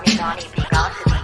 Producer Donnie B. GotDaBeats.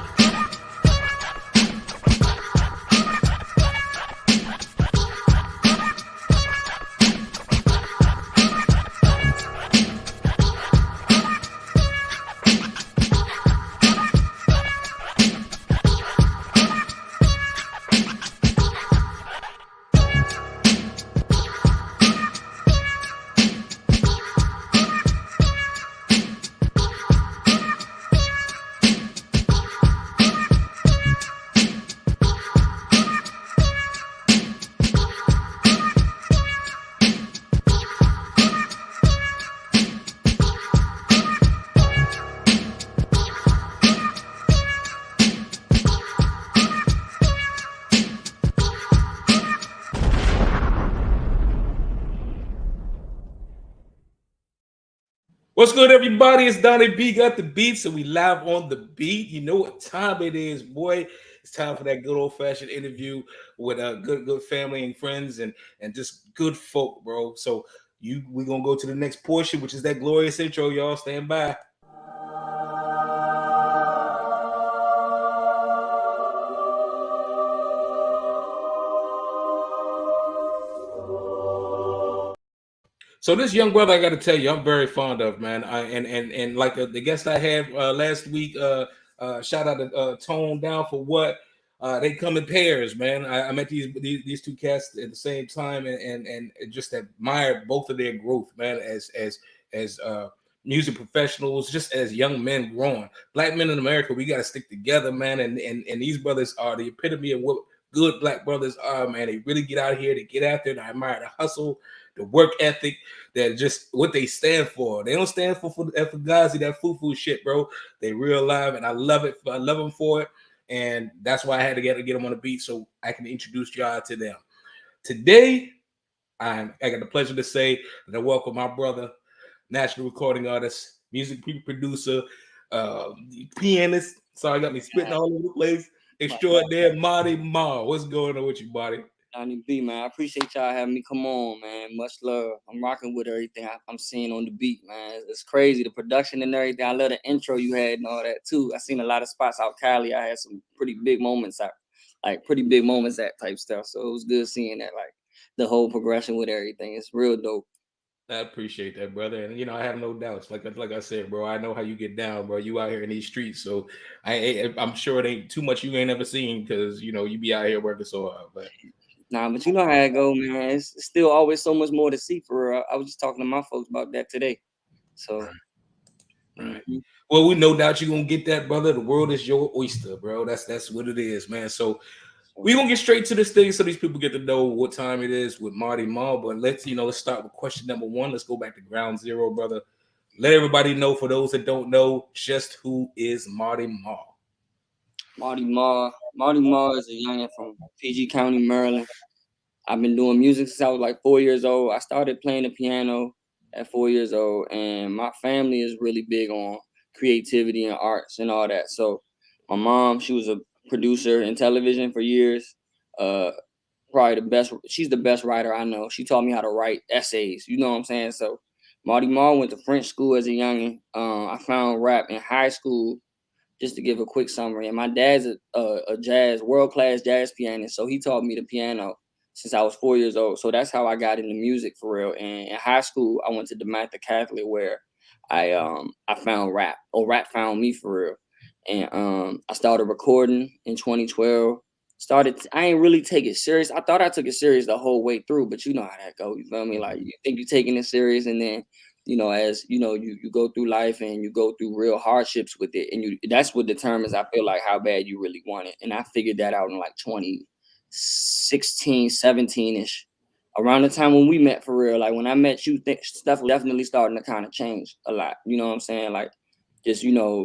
What's good, everybody? It's Donnie B. Got the beats, and we live on the beat. You know what time it is, boy. It's time for that good old-fashioned interview with good family and friends and just good folk, bro. So we're gonna go to the next portion, which is that glorious intro, y'all. Stand by. So this young brother, I got to tell you, I'm very fond of, man. And like the guest I had last week, shout out to Tone Down for What. They come in pairs, man. I met these two cats at the same time, and just admired both of their growth, man. As music professionals, just as young men growing. Black men in America, we got to stick together, man. And these brothers are the epitome of what good black brothers are, man. They really get out here, they get out there, and I admire the hustle, the work ethic, that just what they stand for. They don't stand for Fugazi, that foo-foo shit, bro. They real live, and I love it. I love them for it, and that's why I had to get them on the beat so I can introduce y'all to them. Today, I got the pleasure to say that I welcome my brother, national recording artist, music producer, pianist. Sorry, I got me spitting all over the place. Extraordinaire, Mawty Maw. What's going on with you, buddy? Donnie B, man. I appreciate y'all having me come on, man. Much love. I'm rocking with everything I'm seeing on the beat, man. It's crazy, the production and everything. I love the intro you had and all that too. I seen a lot of spots out Cali. I had some pretty big moments out, that type stuff. So it was good seeing that, like the whole progression with everything. It's real dope. I appreciate that, brother, and I have no doubts. Like I said, bro, I know how you get down, bro. You out here in these streets, so I'm sure it ain't too much you ain't never seen because you be out here working so hard. But but you know how it go, man. It's still always so much more to see for real. I was just talking to my folks about that today. So, right. Well, we no doubt you're gonna get that, brother. The world is your oyster, bro. That's what it is, man. So we're gonna get straight to this thing so these people get to know what time it is with Mawty Maw. But let's start with question number one. Let's go back to ground zero, brother. Let everybody know, for those that don't know, just who is Mawty Maw. Mawty Maw is a youngin from pgcounty, Maryland. I've been doing music since I was like 4 years old. I started playing the piano at 4 years old, and my family is really big on creativity and arts and all that. So my mom, she was a producer in television for years. Probably she's the best writer I know. She taught me how to write essays, you know what I'm saying? So Mawty Maw went to French school as a youngin. I found rap in high school, just to give a quick summary. And my dad's a world-class jazz pianist, so he taught me the piano since I was 4 years old. So that's how I got into music for real. And in high school, I went to DeMatha Catholic, where I found rap, or rap found me for real. And I started recording in 2012. I ain't really take it serious. I thought I took it serious the whole way through, but you know how that goes. You feel me? Like, you think you're taking it serious, and then as you go through life and you go through real hardships with it, and that's what determines, I feel like, how bad you really want it. And I figured that out in like 2016, 17-ish, around the time when we met for real. Like when I met you, stuff definitely starting to kind of change a lot. You know what I'm saying? Like, just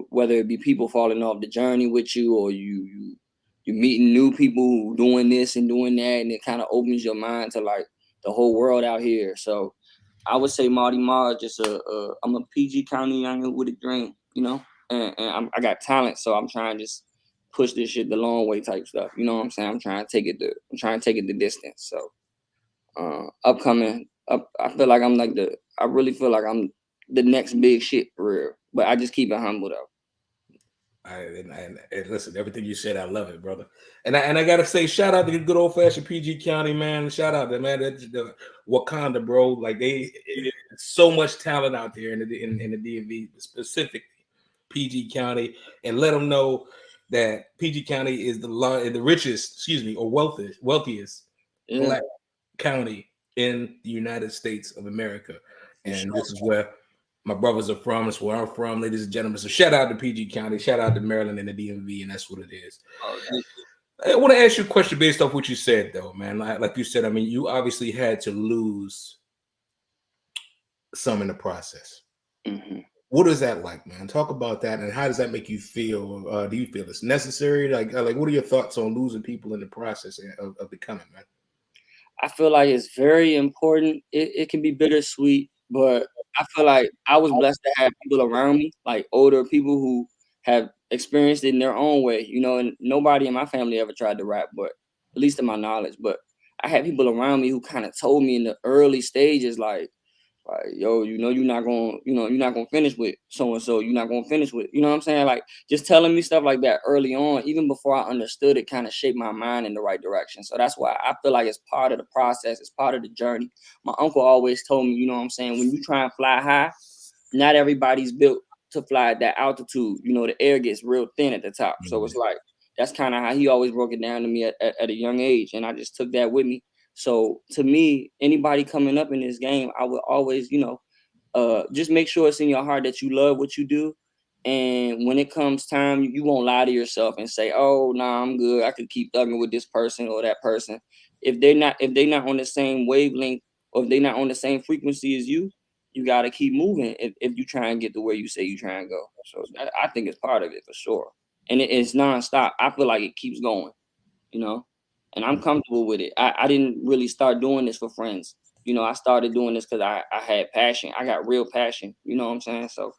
whether it be people falling off the journey with you, or you meeting new people doing this and doing that, and it kind of opens your mind to like the whole world out here. So I would say Mawty Maw is just I'm a pgcounty youngin with a dream, and I got talent, so I'm trying to just push this shit the long way type stuff. You know what I'm saying? I'm trying to take it the distance. So I feel like I really feel like I'm the next big shit for real, but I just keep it humble though. And listen, everything you said, I love it, brother. And I gotta say, shout out to the good old fashioned PG County, man. Shout out to man, the Wakanda, bro. Like so much talent out there in the DMV, specifically PG County, and let them know that PG County is the richest, or wealthiest black county in the United States of America, and this is where my brothers are from. It's where I'm from, ladies and gentlemen. So shout out to PG County, shout out to Maryland and the DMV, and that's what it is. I want to ask you a question based off what you said, though, man. Like you said, I mean, you obviously had to lose some in the process. Mm-hmm. What is that like, man? Talk about that, and how does that make you feel? Do you feel it's necessary? Like what are your thoughts on losing people in the process of becoming, man? I feel like it's very important. It can be bittersweet, but I feel like I was blessed to have people around me, like older people who have experienced it in their own way, you know, and nobody in my family ever tried to rap, but at least to my knowledge. But I had people around me who kind of told me in the early stages, like, yo, you know, you're not gonna finish with so and so. You're not gonna finish with, you know what I'm saying? Like, just telling me stuff like that early on, even before I understood it, kind of shaped my mind in the right direction. So that's why I feel like it's part of the process. It's part of the journey. My uncle always told me, you know what I'm saying? When you try and fly high, not everybody's built to fly at that altitude. You know, the air gets real thin at the top. So it's like, that's kind of how he always broke it down to me at a young age. And I just took that with me. So to me, anybody coming up in this game, I would always, you know, just make sure it's in your heart that you love what you do. And when it comes time, you won't lie to yourself and say, oh, nah, I'm good. I could keep thugging with this person or that person. If they're not on the same wavelength, or if they're not on the same frequency as you got to keep moving if you try and get to where you say you try and go. So I think it's part of it for sure. And it's nonstop. I feel like it keeps going, you know, and I'm comfortable with it. I didn't really start doing this for friends. You know, I started doing this because I had passion. I got real passion. You know what I'm saying? So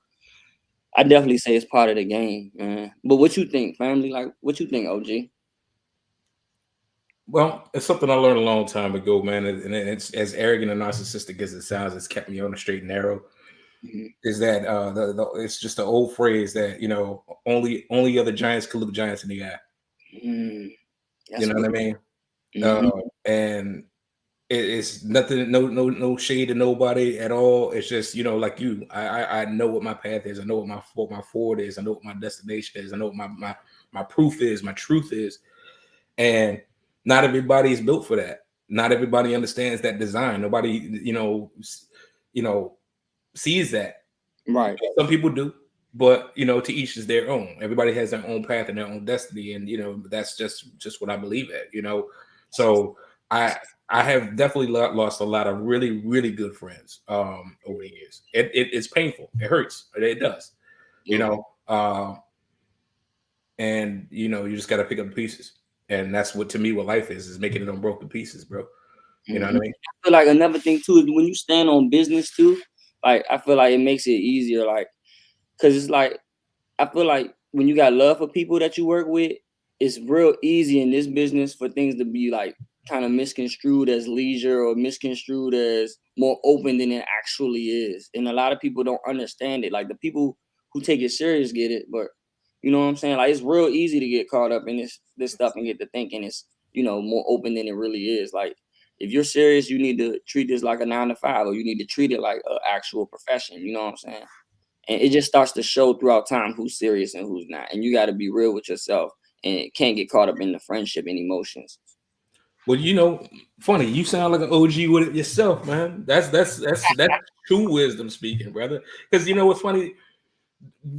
I definitely say it's part of the game, man. But what you think, family? Like, what you think, OG? Well, it's something I learned a long time ago, man. And it's as arrogant and narcissistic as it sounds, it's kept me on the straight and narrow. Mm-hmm. Is that it's just the old phrase that, you know, only other giants can look giants in the eye. Mm, You know what I mean? Mm-hmm. And it's nothing, no shade to nobody at all. It's just, you know, like you, I know what my path is. I know what my forward is. I know what my destination is. I know what my proof is, my truth is. And not everybody is built for that. Not everybody understands that design. Nobody, you know, sees that. Right. Some people do, but you know, to each is their own. Everybody has their own path and their own destiny, and you know, that's just what I believe in. You know, so I have definitely lost a lot of really good friends over the years. It's painful. It hurts. It does. You know, and you know, you just got to pick up the pieces, and that's what to me what life is making it on broken pieces, bro. You know what I mean? I feel like another thing too is when you stand on business too, like I feel like it makes it easier, like, cause it's like I feel like when you got love for people that you work with, it's real easy in this business for things to be like kind of misconstrued as leisure or misconstrued as more open than it actually is. And a lot of people don't understand it. Like the people who take it serious get it, but you know what I'm saying? Like it's real easy to get caught up in this stuff and get to thinking it's, you know, more open than it really is. Like if you're serious, you need to treat this like a 9 to 5, or you need to treat it like an actual profession. You know what I'm saying? And it just starts to show throughout time who's serious and who's not. And you got to be real with yourself and can't get caught up in the friendship and emotions. Well, you know, funny, you sound like an OG with it yourself, man. That's true wisdom speaking, brother. Because you know what's funny,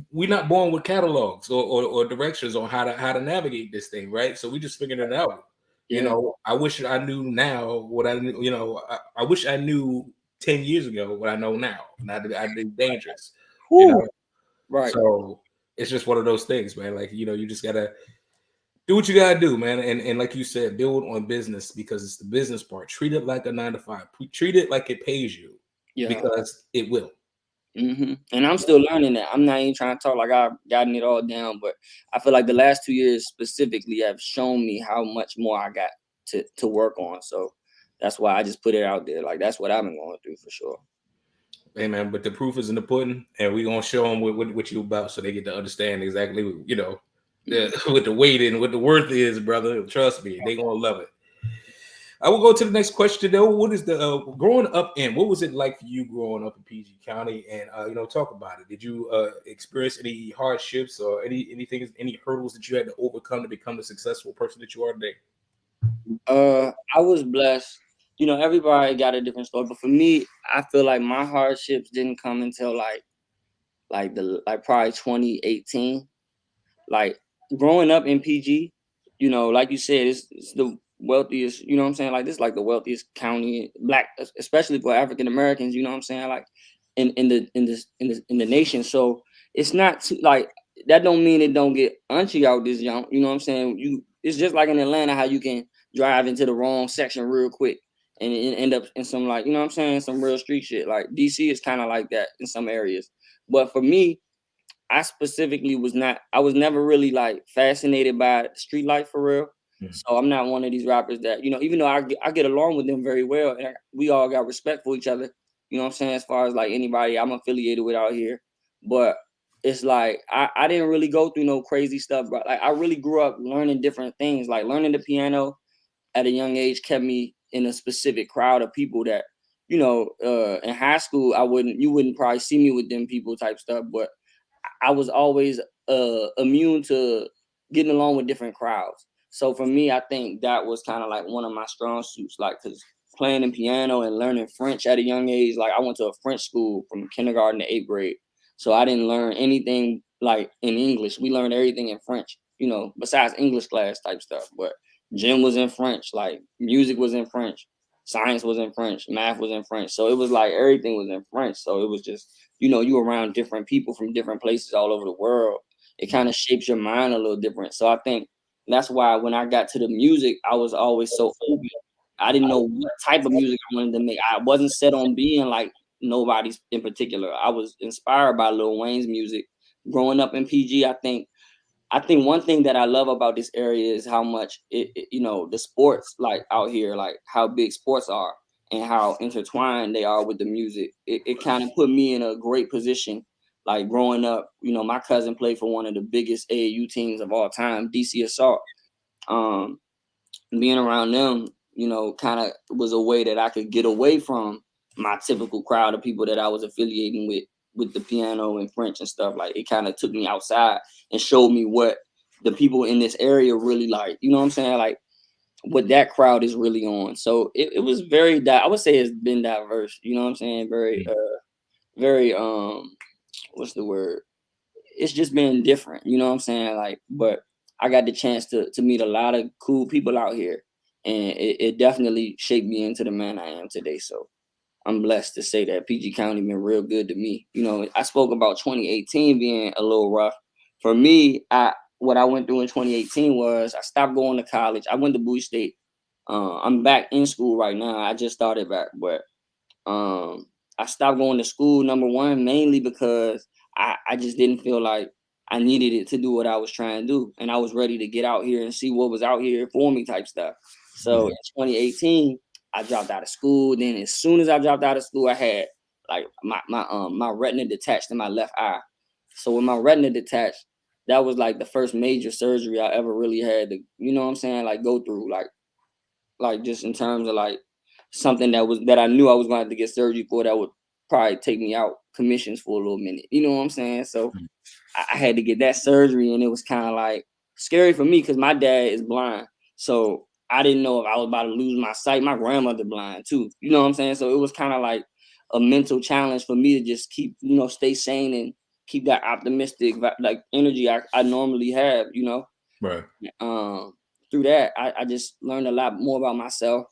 we're not born with catalogs or directions on how to navigate this thing, right? So we just figuring it out. Yeah. You know, I wish I knew now what I knew. You know, I wish I knew 10 years ago what I know now. And I'd be dangerous. Whew. You know, Right. so it's just one of those things, man. Like, you know, you just gotta do what you gotta do, man. And like you said, build on business because it's the business part. Treat it like a 9 to 5. Treat it like it pays you, because it will. And I'm still learning that. I'm not even trying to talk like I've gotten it all down, but I feel like the last 2 years specifically have shown me how much more I got to work on. So that's why I just put it out there. Like that's what I've been going through for sure. Hey man, but the proof is in the pudding, and we gonna show them what you about, so they get to understand exactly, what the weight and what the worth is, brother. Trust me, they gonna love it. I will go to the next question though. What is the growing up in? What was it like for you growing up in PG County? And talk about it. Did you experience any hardships or any hurdles that you had to overcome to become the successful person that you are today? I was blessed. Everybody got a different story, but for me, I feel like my hardships didn't come until like probably 2018. Like growing up in PG, like you said, it's the wealthiest. You know what I'm saying? Like this, is like the wealthiest county, black, especially for African Americans. You know what I'm saying? Like in the nation. So it's not too, like that. Don't mean it don't get unchy out this young. You know what I'm saying? It's just like in Atlanta, how you can drive into the wrong section real quick and end up in some, like, you know what I'm saying, some real street shit. Like DC is kind of like that in some areas. But for me, I specifically I was never really like fascinated by street life for real. So I'm not one of these rappers that, even though I get along with them very well, and we all got respect for each other, you know what I'm saying, as far as like anybody I'm affiliated with out here. But it's like I didn't really go through no crazy stuff, but like I really grew up learning different things. Like learning the piano at a young age kept me in a specific crowd of people that, in high school you wouldn't probably see me with them people type stuff, but I was always immune to getting along with different crowds. So for me, I think that was kind of like one of my strong suits, like because playing the piano and learning French at a young age. Like I went to a French school from kindergarten to 8th grade, so I didn't learn anything like in English. We learned everything in French, besides English class type stuff. But gym was in French, like music was in French, science was in French, math was in French. So it was like everything was in French. So it was just, you around different people from different places all over the world. It kind of shapes your mind a little different. So I think that's why when I got to the music, I was always so open. I didn't know what type of music I wanted to make. I wasn't set on being like nobody's in particular. I was inspired by Lil Wayne's music. Growing up in PG, I think one thing that I love about this area is how much the sports like out here, like how big sports are and how intertwined they are with the music. It kind of put me in a great position. Like growing up, my cousin played for one of the biggest AAU teams of all time, DC Assault. Um, Being around them, kind of was a way that I could get away from my typical crowd of people that I was affiliating with the piano and French and stuff. Like it kind of took me outside and showed me what the people in this area really like. You know what I'm saying? Like what that crowd is really on. So it was very, I would say it's been diverse. You know what I'm saying? Very, very, what's the word? It's just been different. You know what I'm saying? Like, but I got the chance to meet a lot of cool people out here, and it definitely shaped me into the man I am today. So I'm blessed to say that PG County been real good to me. I spoke about 2018 being a little rough. For me, what I went through in 2018 was I stopped going to college. I went to Bowie State. I'm back in school right now. I just started back, but I stopped going to school, number one, mainly because I just didn't feel like I needed it to do what I was trying to do. And I was ready to get out here and see what was out here for me type stuff. So in 2018, I dropped out of school. Then as soon as I dropped out of school, I had like my retina detached in my left eye. So with my retina detached, that was like the first major surgery I ever really had to, you know what I'm saying, like go through, like just in terms of like something that I knew I was going to have to get surgery for, that would probably take me out commissions for a little minute. You know what I'm saying? So I had to get that surgery, and it was kind of like scary for me because my dad is blind. So I didn't know if I was about to lose my sight. My grandmother blind too. You know what I'm saying? So it was kind of like a mental challenge for me to just keep, stay sane and keep that optimistic like energy I normally have, Right. Through that, I just learned a lot more about myself.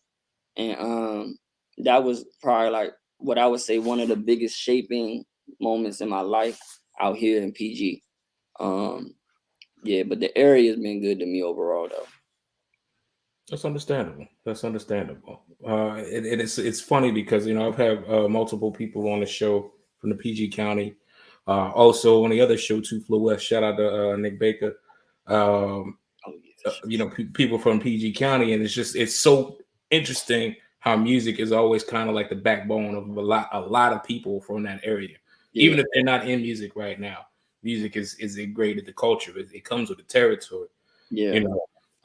And that was probably like what I would say one of the biggest shaping moments in my life out here in PG. Yeah, but the area has been good to me overall though. That's understandable. That's understandable. It's funny because I've had multiple people on the show from the PG County. Also on the other show, Two Flow West. Shout out to Nick Baker. People from PG County, and it's so interesting how music is always kind of like the backbone of a lot of people from that area, Yeah. even if they're not in music right now. Music is ingrained in the culture. It comes with the territory. Yeah. You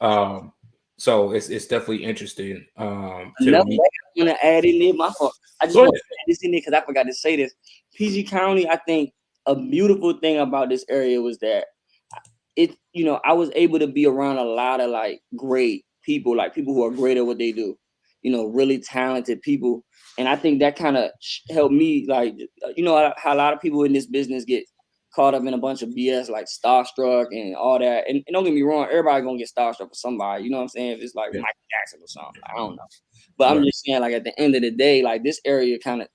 know, so it's definitely interesting. Another thing I want to add in there, my fault. I just want to add this in there because I forgot to say this. PG County, I think a beautiful thing about this area was that it, you know, I was able to be around a lot of like great people, like people who are great at what they do, you know, really talented people. And I think that kind of helped me, like, you know, how a lot of people in this business get caught up in a bunch of BS, like starstruck and all that. And don't get me wrong, everybody gonna get starstruck for somebody, you know what I'm saying? If it's like Michael Jackson or something, I don't know. But I'm just saying, like, at the end of the day, like, this area kind of,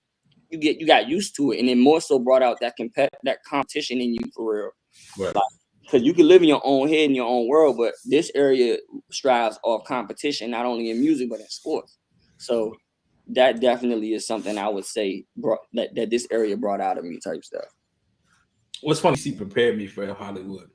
you got used to it, and it more so brought out that competition in you for real. Right. Like, because you can live in your own head in your own world, but this area strives off competition, not only in music but in sports. So that definitely is something I would say that this area brought out of me, type stuff. What's funny, he prepared me for Hollywood.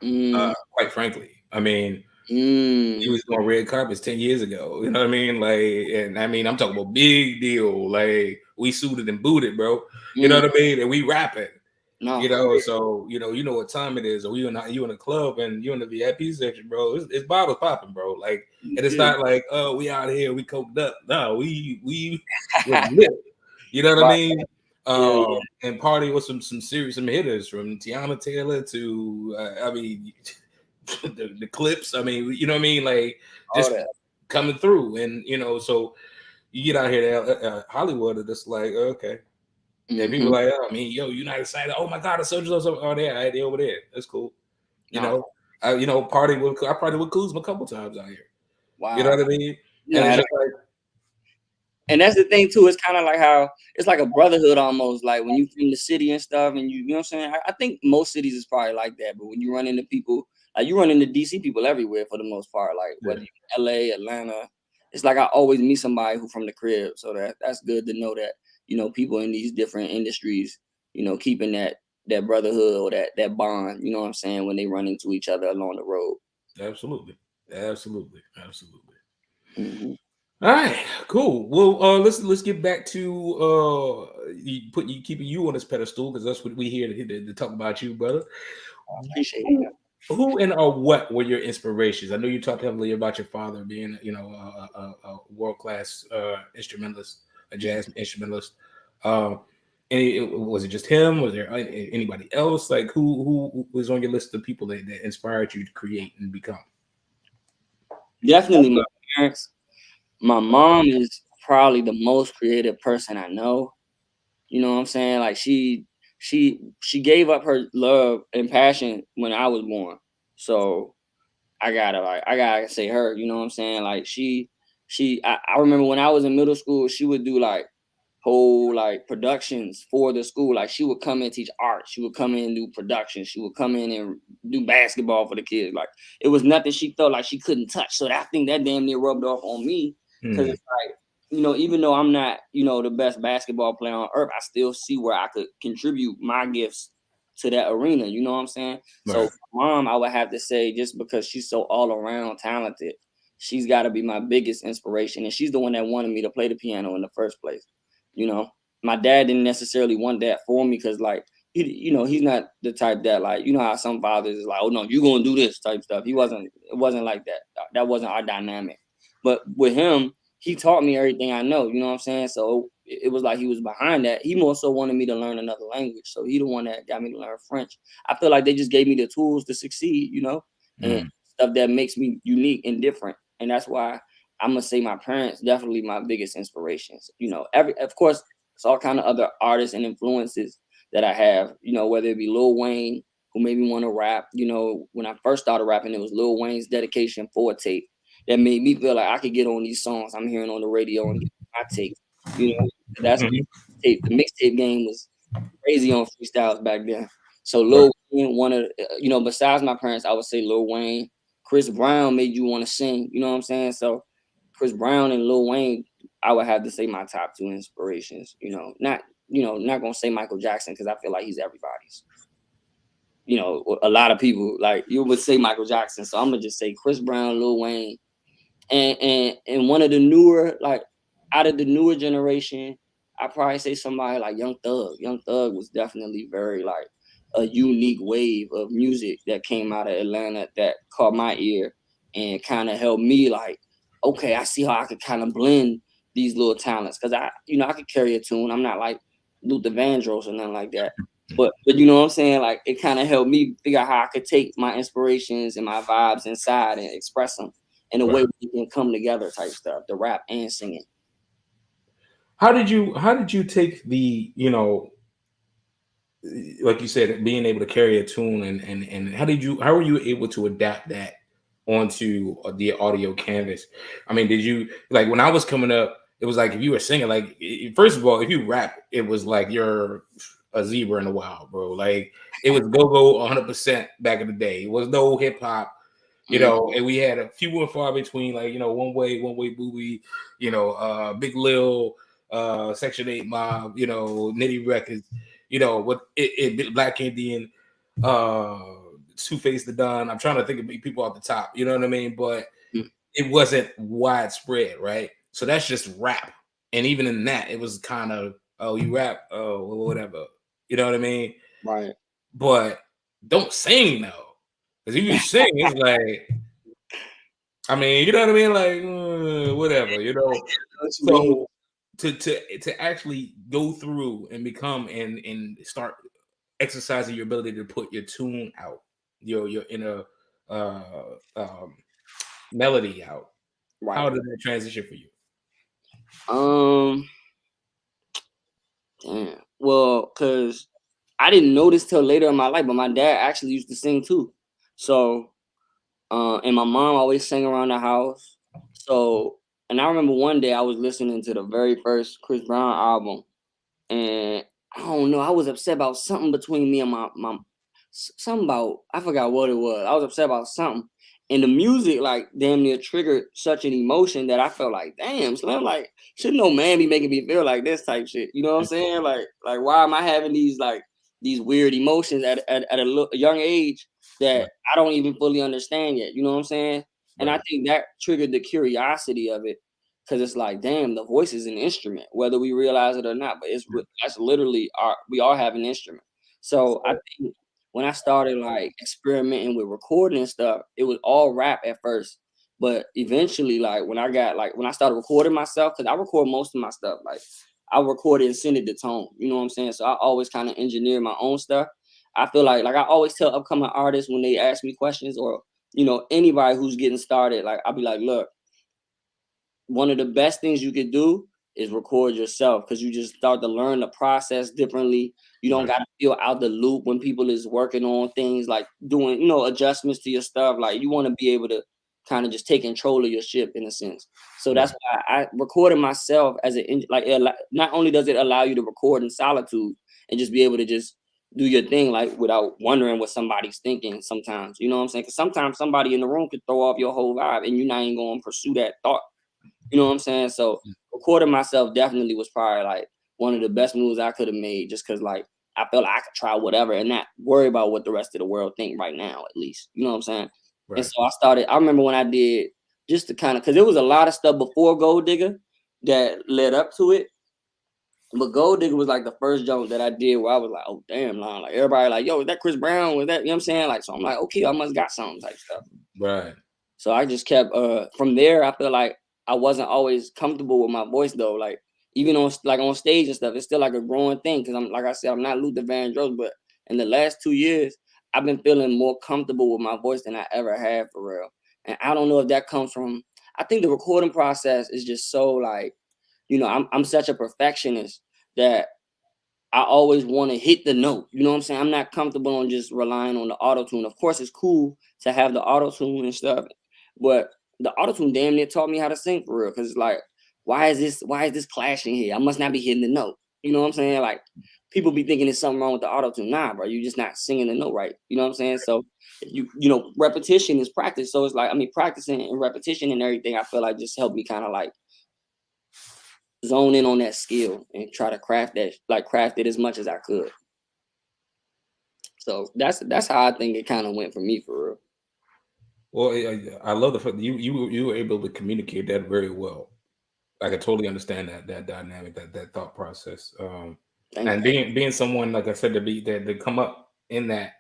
Quite frankly, I mean, he was on red carpets 10 years ago. You know what I mean? Like, and I mean, I'm talking about big deal. Like, we suited and booted, bro. You know what I mean? And we rapping. No, you know, so you know what time it is, or you in a club and you in the VIP section, bro. It's bottles popping, bro. Like, and it's not like, oh, we out here, we coked up. No, we was lit. You know what I mean? And party with some serious hitters, from Tiana Taylor to I mean the Clips. I mean, you know what I mean? Like, just coming through, and you know, so you get out here to Hollywood, and it's like, okay. Yeah, people like, oh, I mean, yo, you're not excited. Oh my God, it's so there. They over there. That's cool. You know, I partied with Kuzma a couple times out here. Wow. You know what I mean? And it's just like, and that's the thing too. It's kind of like how it's like a brotherhood almost. Like when you from the city and stuff, and you know what I'm saying. I think most cities is probably like that. But when you run into people, like you run into DC people everywhere for the most part. Like whether you're in LA, Atlanta, it's like I always meet somebody who from the crib. So that's good to know that, you know, people in these different industries, you know, keeping that brotherhood or that bond. You know what I'm saying, when they run into each other along the road. Absolutely. All right, cool. Well, let's get back to keeping you on this pedestal, because that's what we here to talk about you, brother. I appreciate it. Who and what were your inspirations? I know you talked heavily about your father being, you know, a world-class instrumentalist, a jazz instrumentalist. Was it just him? Was there anybody else? Like, who was on your list of people that inspired you to create and become? Definitely my parents. My mom is probably the most creative person I know. You know what I'm saying? Like she gave up her love and passion when I was born. So I gotta say her, you know what I'm saying? Like I remember when I was in middle school, she would do like whole like productions for the school. Like she would come and teach art. She would come in and do production. She would come in and do basketball for the kids. Like it was nothing she felt like she couldn't touch. So I think that damn near rubbed off on me, because it's like, you know, even though I'm not, you know, the best basketball player on earth, I still see where I could contribute my gifts to that arena. You know what I'm saying? Right. So mom, I would have to say, just because she's so all around talented, she's got to be my biggest inspiration. And she's the one that wanted me to play the piano in the first place. You know, my dad didn't necessarily want that for me, because like, you know, he's not the type that, like, you know how some fathers is like, oh no, you're going to do this type stuff. It wasn't like that. That wasn't our dynamic. But with him, he taught me everything I know, you know what I'm saying? So it was like he was behind that. He more so wanted me to learn another language. So he the one that got me to learn French. I feel like they just gave me the tools to succeed, you know, and stuff that makes me unique and different. And that's why I'm gonna say my parents definitely my biggest inspirations. You know, of course, it's all kind of other artists and influences that I have, you know, whether it be Lil Wayne, who made me want to rap. You know, when I first started rapping, it was Lil Wayne's Dedication 4 tape that made me feel like I could get on these songs I'm hearing on the radio and get my take. You know, that's the mixtape game was crazy on freestyles back then. So Lil Wayne, one of you know, besides my parents, I would say Lil Wayne. Chris Brown made you want to sing. You know what I'm saying? So Chris Brown and Lil Wayne, I would have to say my top two inspirations. You know, not gonna say Michael Jackson, because I feel like he's everybody's. You know, a lot of people like you would say Michael Jackson, so I'm gonna just say Chris Brown, Lil Wayne. And one of the newer, like out of the newer generation, I probably say somebody like Young Thug. Young Thug was definitely very like a unique wave of music that came out of Atlanta that caught my ear and kind of helped me like, okay, I see how I could kind of blend these little talents because I could carry a tune. I'm not like Luther Vandross or nothing like that. But you know what I'm saying? Like it kind of helped me figure out how I could take my inspirations and my vibes inside and express them in a way we can come together type stuff, the rap and singing. How did you take the, like you said, being able to carry a tune and how were you able to adapt that onto the audio canvas? I mean, did you like when I was coming up, it was like if you were singing, like first of all, if you rap, it was like you're a zebra in the wild, bro. Like it was go 100% back in the day. It was no hip hop. And we had a few and far between, like, one way booby, Big Lil, Section 8 Mob, Nitty Records, what Black Indian, Two Face the Don. I'm trying to think of people off the top, you know what I mean? But it wasn't widespread, right? So that's just rap. And even in that, it was kind of, oh, you rap, oh, whatever. You know what I mean? Right. But don't sing though. Because if you sing, it's like, I mean, you know what I mean? Like, whatever, So to actually go through and become and start exercising your ability to put your tune out, your inner melody out. Right. How did that transition for you? Damn. Well, because I didn't know this till later in my life, but my dad actually used to sing too. So, and my mom always sang around the house. So, and I remember one day I was listening to the very first Chris Brown album, and I don't know, I was upset about something between me and my something about, I forgot what it was. I was upset about something. And the music like damn near triggered such an emotion that I felt like, damn, Slim, like, should no man be making me feel like this type shit? You know what I'm saying? Like why am I having these weird emotions at a young age that I don't even fully understand yet? You know what I'm saying? And I think that triggered the curiosity of it. Cause it's like, damn, the voice is an instrument, whether we realize it or not. But that's literally we all have an instrument. So I think when I started like experimenting with recording and stuff, it was all rap at first. But eventually, like when I started recording myself, because I record most of my stuff, like I record it and send it to tone. You know what I'm saying? So I always kind of engineer my own stuff. I feel like I always tell upcoming artists when they ask me questions or anybody who's getting started, like I'll be like, look, one of the best things you could do is record yourself because you just start to learn the process differently. You don't got to feel out the loop when people is working on things like doing, adjustments to your stuff. Like you want to be able to kind of just take control of your ship in a sense. So that's why I recorded myself as not only does it allow you to record in solitude and just be able to just do your thing, like without wondering what somebody's thinking sometimes, you know what I'm saying? Because sometimes somebody in the room could throw off your whole vibe and you're not even going to pursue that thought. You know what I'm saying? So recording myself definitely was probably like one of the best moves I could have made just because like I felt like I could try whatever and not worry about what the rest of the world think right now, at least. You know what I'm saying? Right. And so I remember when I did just to kind of, because there was a lot of stuff before Gold Digger that led up to it. But Gold Digger was like the first joke that I did where I was like, oh, damn, like everybody like, yo, is that Chris Brown? Was that, you know what I'm saying? Like, so I'm like, okay, I must got something type stuff. Right. So I just kept, from there, I feel like I wasn't always comfortable with my voice though. Like even on stage and stuff, it's still like a growing thing. Cause I'm, like I said, I'm not Luther Vandross, but in the last 2 years, I've been feeling more comfortable with my voice than I ever had for real. And I don't know if that comes from, I think the recording process is just so like, I'm such a perfectionist that I always want to hit the note. You know what I'm saying? I'm not comfortable on just relying on the auto-tune. Of course, it's cool to have the auto-tune and stuff, but the auto-tune damn near taught me how to sing for real. Cause it's like, why is this clashing here? I must not be hitting the note. You know what I'm saying? Like people be thinking there's something wrong with the auto-tune. Nah, bro, you're just not singing the note right. You know what I'm saying? So repetition is practice. So it's like, practicing and repetition and everything, I feel like just helped me kind of like zone in on that skill and try to craft it as much as I could. So that's how I think it kind of went for me for real. Well, I love the fact that you were able to communicate that very well. I can totally understand that dynamic, that thought process. Thank And being someone, like I said, to come up in that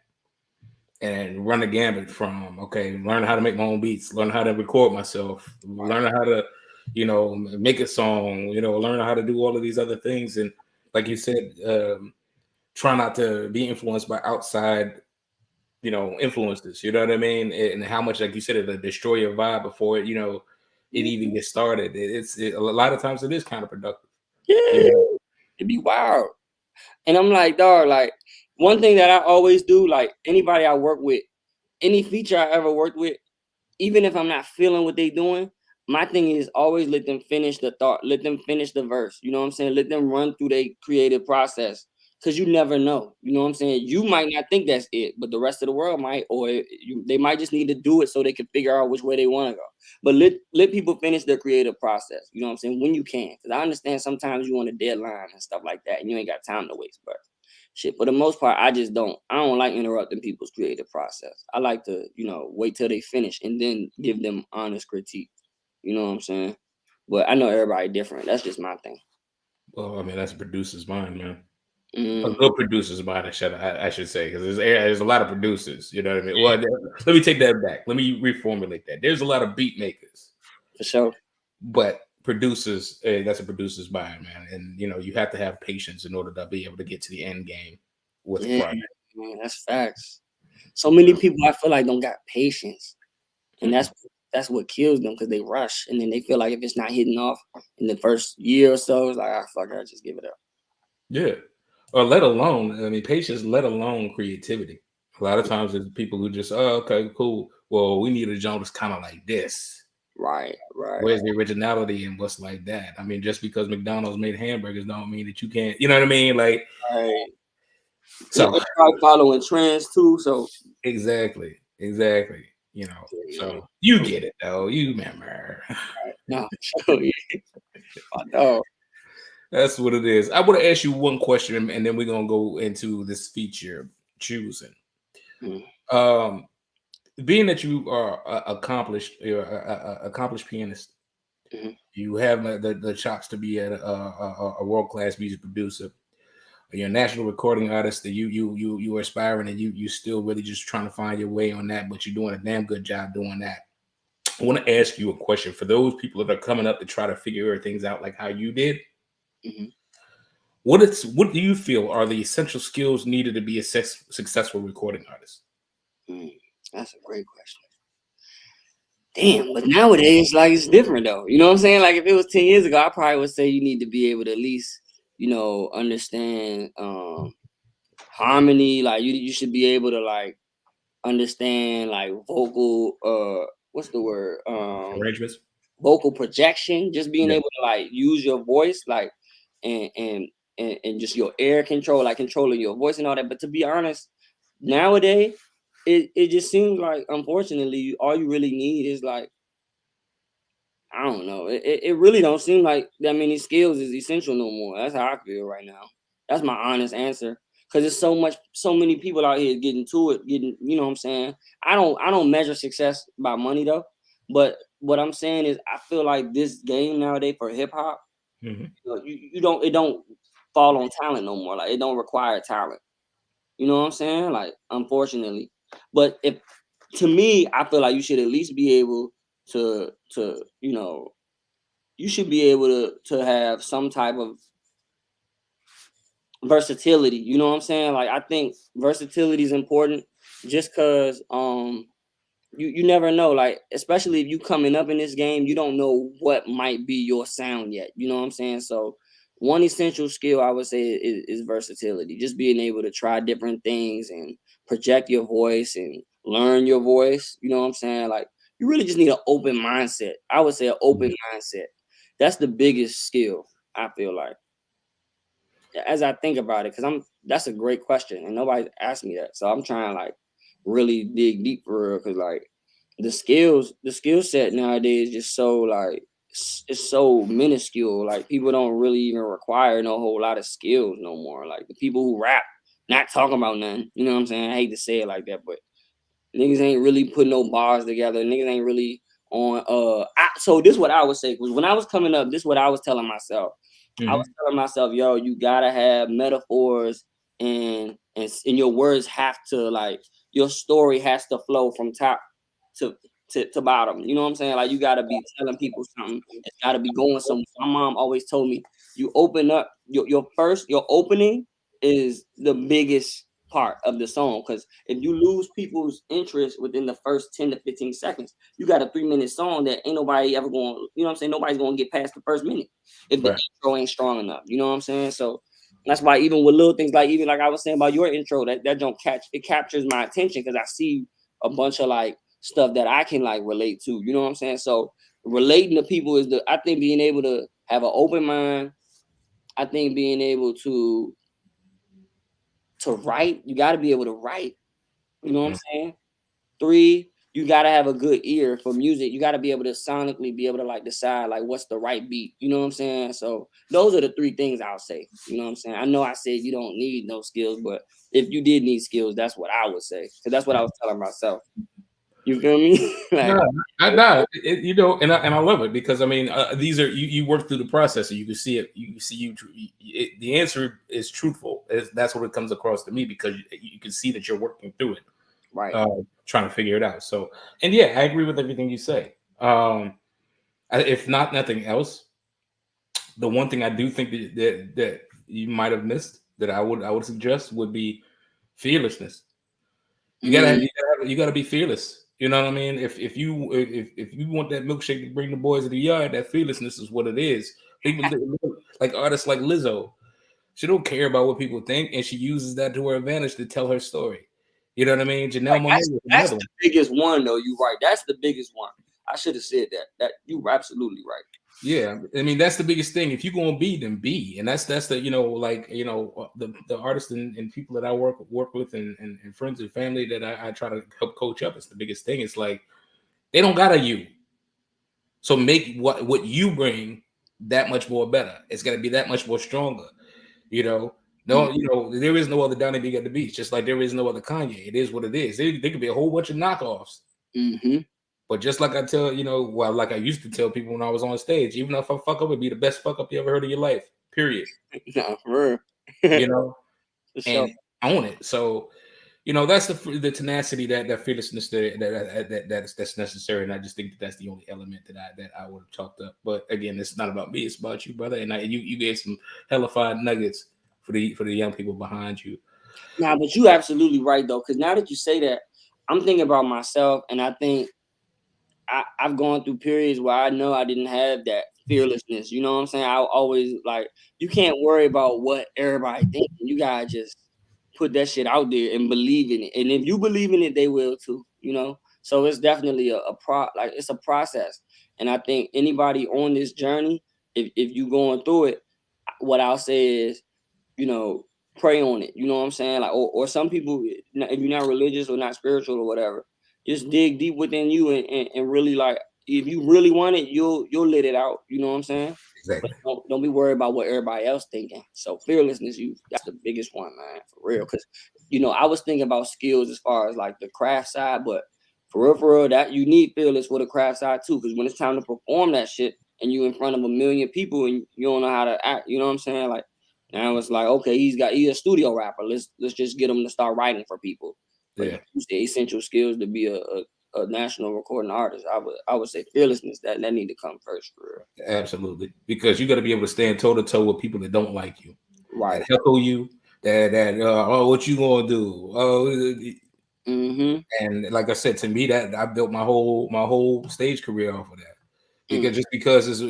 and run the gambit from, okay, learn how to make my own beats, learn how to record myself, learn how to, make a song, learn how to do all of these other things. And like you said, try not to be influenced by outside, influences, you know what I mean? And how much, like you said, it'll destroy your vibe before it, it even gets started. A lot of times it is counterproductive. Yeah, it'd be wild. And I'm like, dog, like one thing that I always do, like anybody I work with, any feature I ever worked with, even if I'm not feeling what they doing, my thing is always let them finish the thought, let them finish the verse. You know what I'm saying? Let them run through their creative process. Cause you never know. You know what I'm saying? You might not think that's it, but the rest of the world might, or they might just need to do it so they can figure out which way they want to go. But let people finish their creative process. You know what I'm saying? When you can. Cause I understand sometimes you want a deadline and stuff like that, and you ain't got time to waste. But shit, for the most part, I don't like interrupting people's creative process. I like to, wait till they finish and then give them honest critique. You know what I'm saying? But I know everybody different. That's just my thing. Well, I mean, that's a producer's mind, man. A Mm, good producer's mind, I should say, because there's a lot of producers. You know what I mean? Well, let me take that back. Let me reformulate that. There's a lot of beat makers, for sure. but producers, that's a producer's mind, man. And you have to have patience in order to be able to get to the end game with the Yeah, project. man, that's facts. So many people I feel like don't got patience, and that's what kills them because they rush, and then they feel like if it's not hitting off in the first year or so, it's like, fuck it, just give it up. Yeah. Or let alone, I mean, patience, let alone creativity. A lot of times there's people who just, oh, okay, cool. Well, we need a genre that's kind of like this. Right, right. Where's the originality and what's like that? I mean, just because McDonald's made hamburgers don't mean that you can't, you know what I mean? Like, Right. And so everybody following trends too, so exactly. yeah. So you get it though. You remember. No, so yeah, I know. That's what it is. I want to ask you one question and then we're gonna go into this feature choosing. Mm, Um, being that you are accomplished pianist, mhm. you have the chops to be a world class music producer. You're a national recording artist. That you are aspiring, and you still really just trying to find your way on that. But you're doing a damn good job doing that. I want to ask you a question for those people that are coming up to try to figure things out like how you did. Mhm. What do you feel are the essential skills needed to be a successful recording artist? Mm, that's a great question. Damn, but nowadays, like it's different though. You know what I'm saying? Like if it was 10 years ago, I probably would say you need to be able to at least, understand harmony. Like you should be able to like understand like vocal what's the word? Arrangements. Vocal projection, just being Yeah. able to like use your voice, like and and and just your air control, like controlling your voice and all that. But to be honest, nowadays, it just seems like unfortunately all you really need is like I don't know. It really don't seem like that many skills is essential no more. That's how I feel right now. That's my honest answer. Cause there's so many people out here getting to it, you know what I'm saying? I don't measure success by money though. But what I'm saying is I feel like this game nowadays for hip hop, Mhm. it don't fall on talent no more. Like it don't require talent. You know what I'm saying? Like, unfortunately. But if to me, I feel like you should at least be able to you should be able to have some type of versatility. You know what I'm saying? Like I think versatility is important just because you never know, like especially if you coming up in this game, you don't know what might be your sound yet. You know what I'm saying? So one essential skill I would say is versatility, just being able to try different things and project your voice and learn your voice. You know what I'm saying? Like you really just need an open mindset. I would say an open mindset. That's the biggest skill, I feel like, as I think about it, because that's a great question and nobody asked me that. So I'm trying to like really dig deep for real because like the skill set nowadays is just so like it's so minuscule. Like people don't really even require no whole lot of skills no more. Like the people who rap, not talking about nothing. You know what I'm saying? I hate to say it like that, but niggas ain't really putting no bars together. Niggas ain't really on so this is what I would say, because when I was coming up, this is what I was telling myself. I was telling myself, yo, you gotta have metaphors, and your words have to, like, your story has to flow from top to bottom. You know what I'm saying? Like, you gotta be telling people something. It's gotta be going somewhere. My mom always told me, you open up your opening is the biggest part of the song, because if you lose people's interest within the first 10 to 15 seconds, you got a 3-minute song that ain't nobody ever going, you know what I'm saying? Nobody's going to get past the first minute if the intro ain't strong enough. You know what I'm saying? So that's why even with little things, like even like I was saying about your intro, that don't captures my attention, because I see a bunch of like stuff that I can like relate to. You know what I'm saying? So relating to people is I think being able to have an open mind. I think being able to write, you got to be able to write. You know what I'm saying? 3, you got to have a good ear for music. You got to be able to sonically be able to like decide like what's the right beat. You know what I'm saying? So those are the 3 things I'll say. You know what I'm saying? I know I said you don't need no skills, but if you did need skills, that's what I would say, because that's what I was telling myself. You feel me? Like, you know, and I love it, because I mean, these are you work through the process, and you can see it. You can see the answer is truthful. That's what it comes across to me, because you can see that you're working through it, right? Trying to figure it out. So, and yeah, I agree with everything you say. If not nothing else, the one thing I do think that you might have missed that I would suggest would be fearlessness. You gotta be fearless. You know what I mean? If you want that milkshake to bring the boys to the yard, that fearlessness is what it is. People like artists like Lizzo, she don't care about what people think, and she uses that to her advantage to tell her story. You know what I mean? Janelle Monáe. That's the biggest one, though. You right. That's the biggest one. I should have said that. That you were absolutely right. Yeah, I mean that's the biggest thing. If you're gonna be, then be, and that's the the artists and people that I work with and friends and family that I try to help coach up. It's the biggest thing. It's like they don't got a you, so make what you bring that much more better. It's got to be that much more stronger. You know, there is no other Donnie B at the beach, just like there is no other Kanye. It is what it is. There could be a whole bunch of knockoffs. But just like I tell, like I used to tell people when I was on stage, even if I fuck up, it'd be the best fuck up you ever heard in your life. Period. Nah, for real. And own it. So, that's the tenacity, that fearlessness that's necessary. And I just think that's the only element that I would have chalked up. But again, it's not about me; it's about you, brother. And you gave some hellified nuggets for the young people behind you. Nah, but you absolutely right though, because now that you say that, I'm thinking about myself, and I think I've gone through periods where I know I didn't have that fearlessness. You know what I'm saying? I always like, you can't worry about what everybody thinks. You gotta just put that shit out there and believe in it. And if you believe in it, they will too. So it's definitely it's a process. And I think anybody on this journey, if you going through it, what I'll say is, pray on it. You know what I'm saying? Like, or some people, if you're not religious or not spiritual or whatever, just dig deep within you and really, like, if you really want it, you'll let it out. You know what I'm saying? Exactly. But don't be worried about what everybody else thinking. So fearlessness, that's the biggest one, man, for real. Because I was thinking about skills as far as like the craft side, but for real, that you need fearless for the craft side too. Because when it's time to perform that shit and you in front of 1 million people and you don't know how to act, you know what I'm saying? Like, now it's like, okay, he's a studio rapper. Let's just get him to start writing for people. But yeah, the essential skills to be a national recording artist, I would say fearlessness, that need to come first, for real. Absolutely, because you got to be able to stand toe to toe with people that don't like you, right? That heckle you, that what you gonna do? And like I said, to me, that I built my whole stage career off of that. Because it's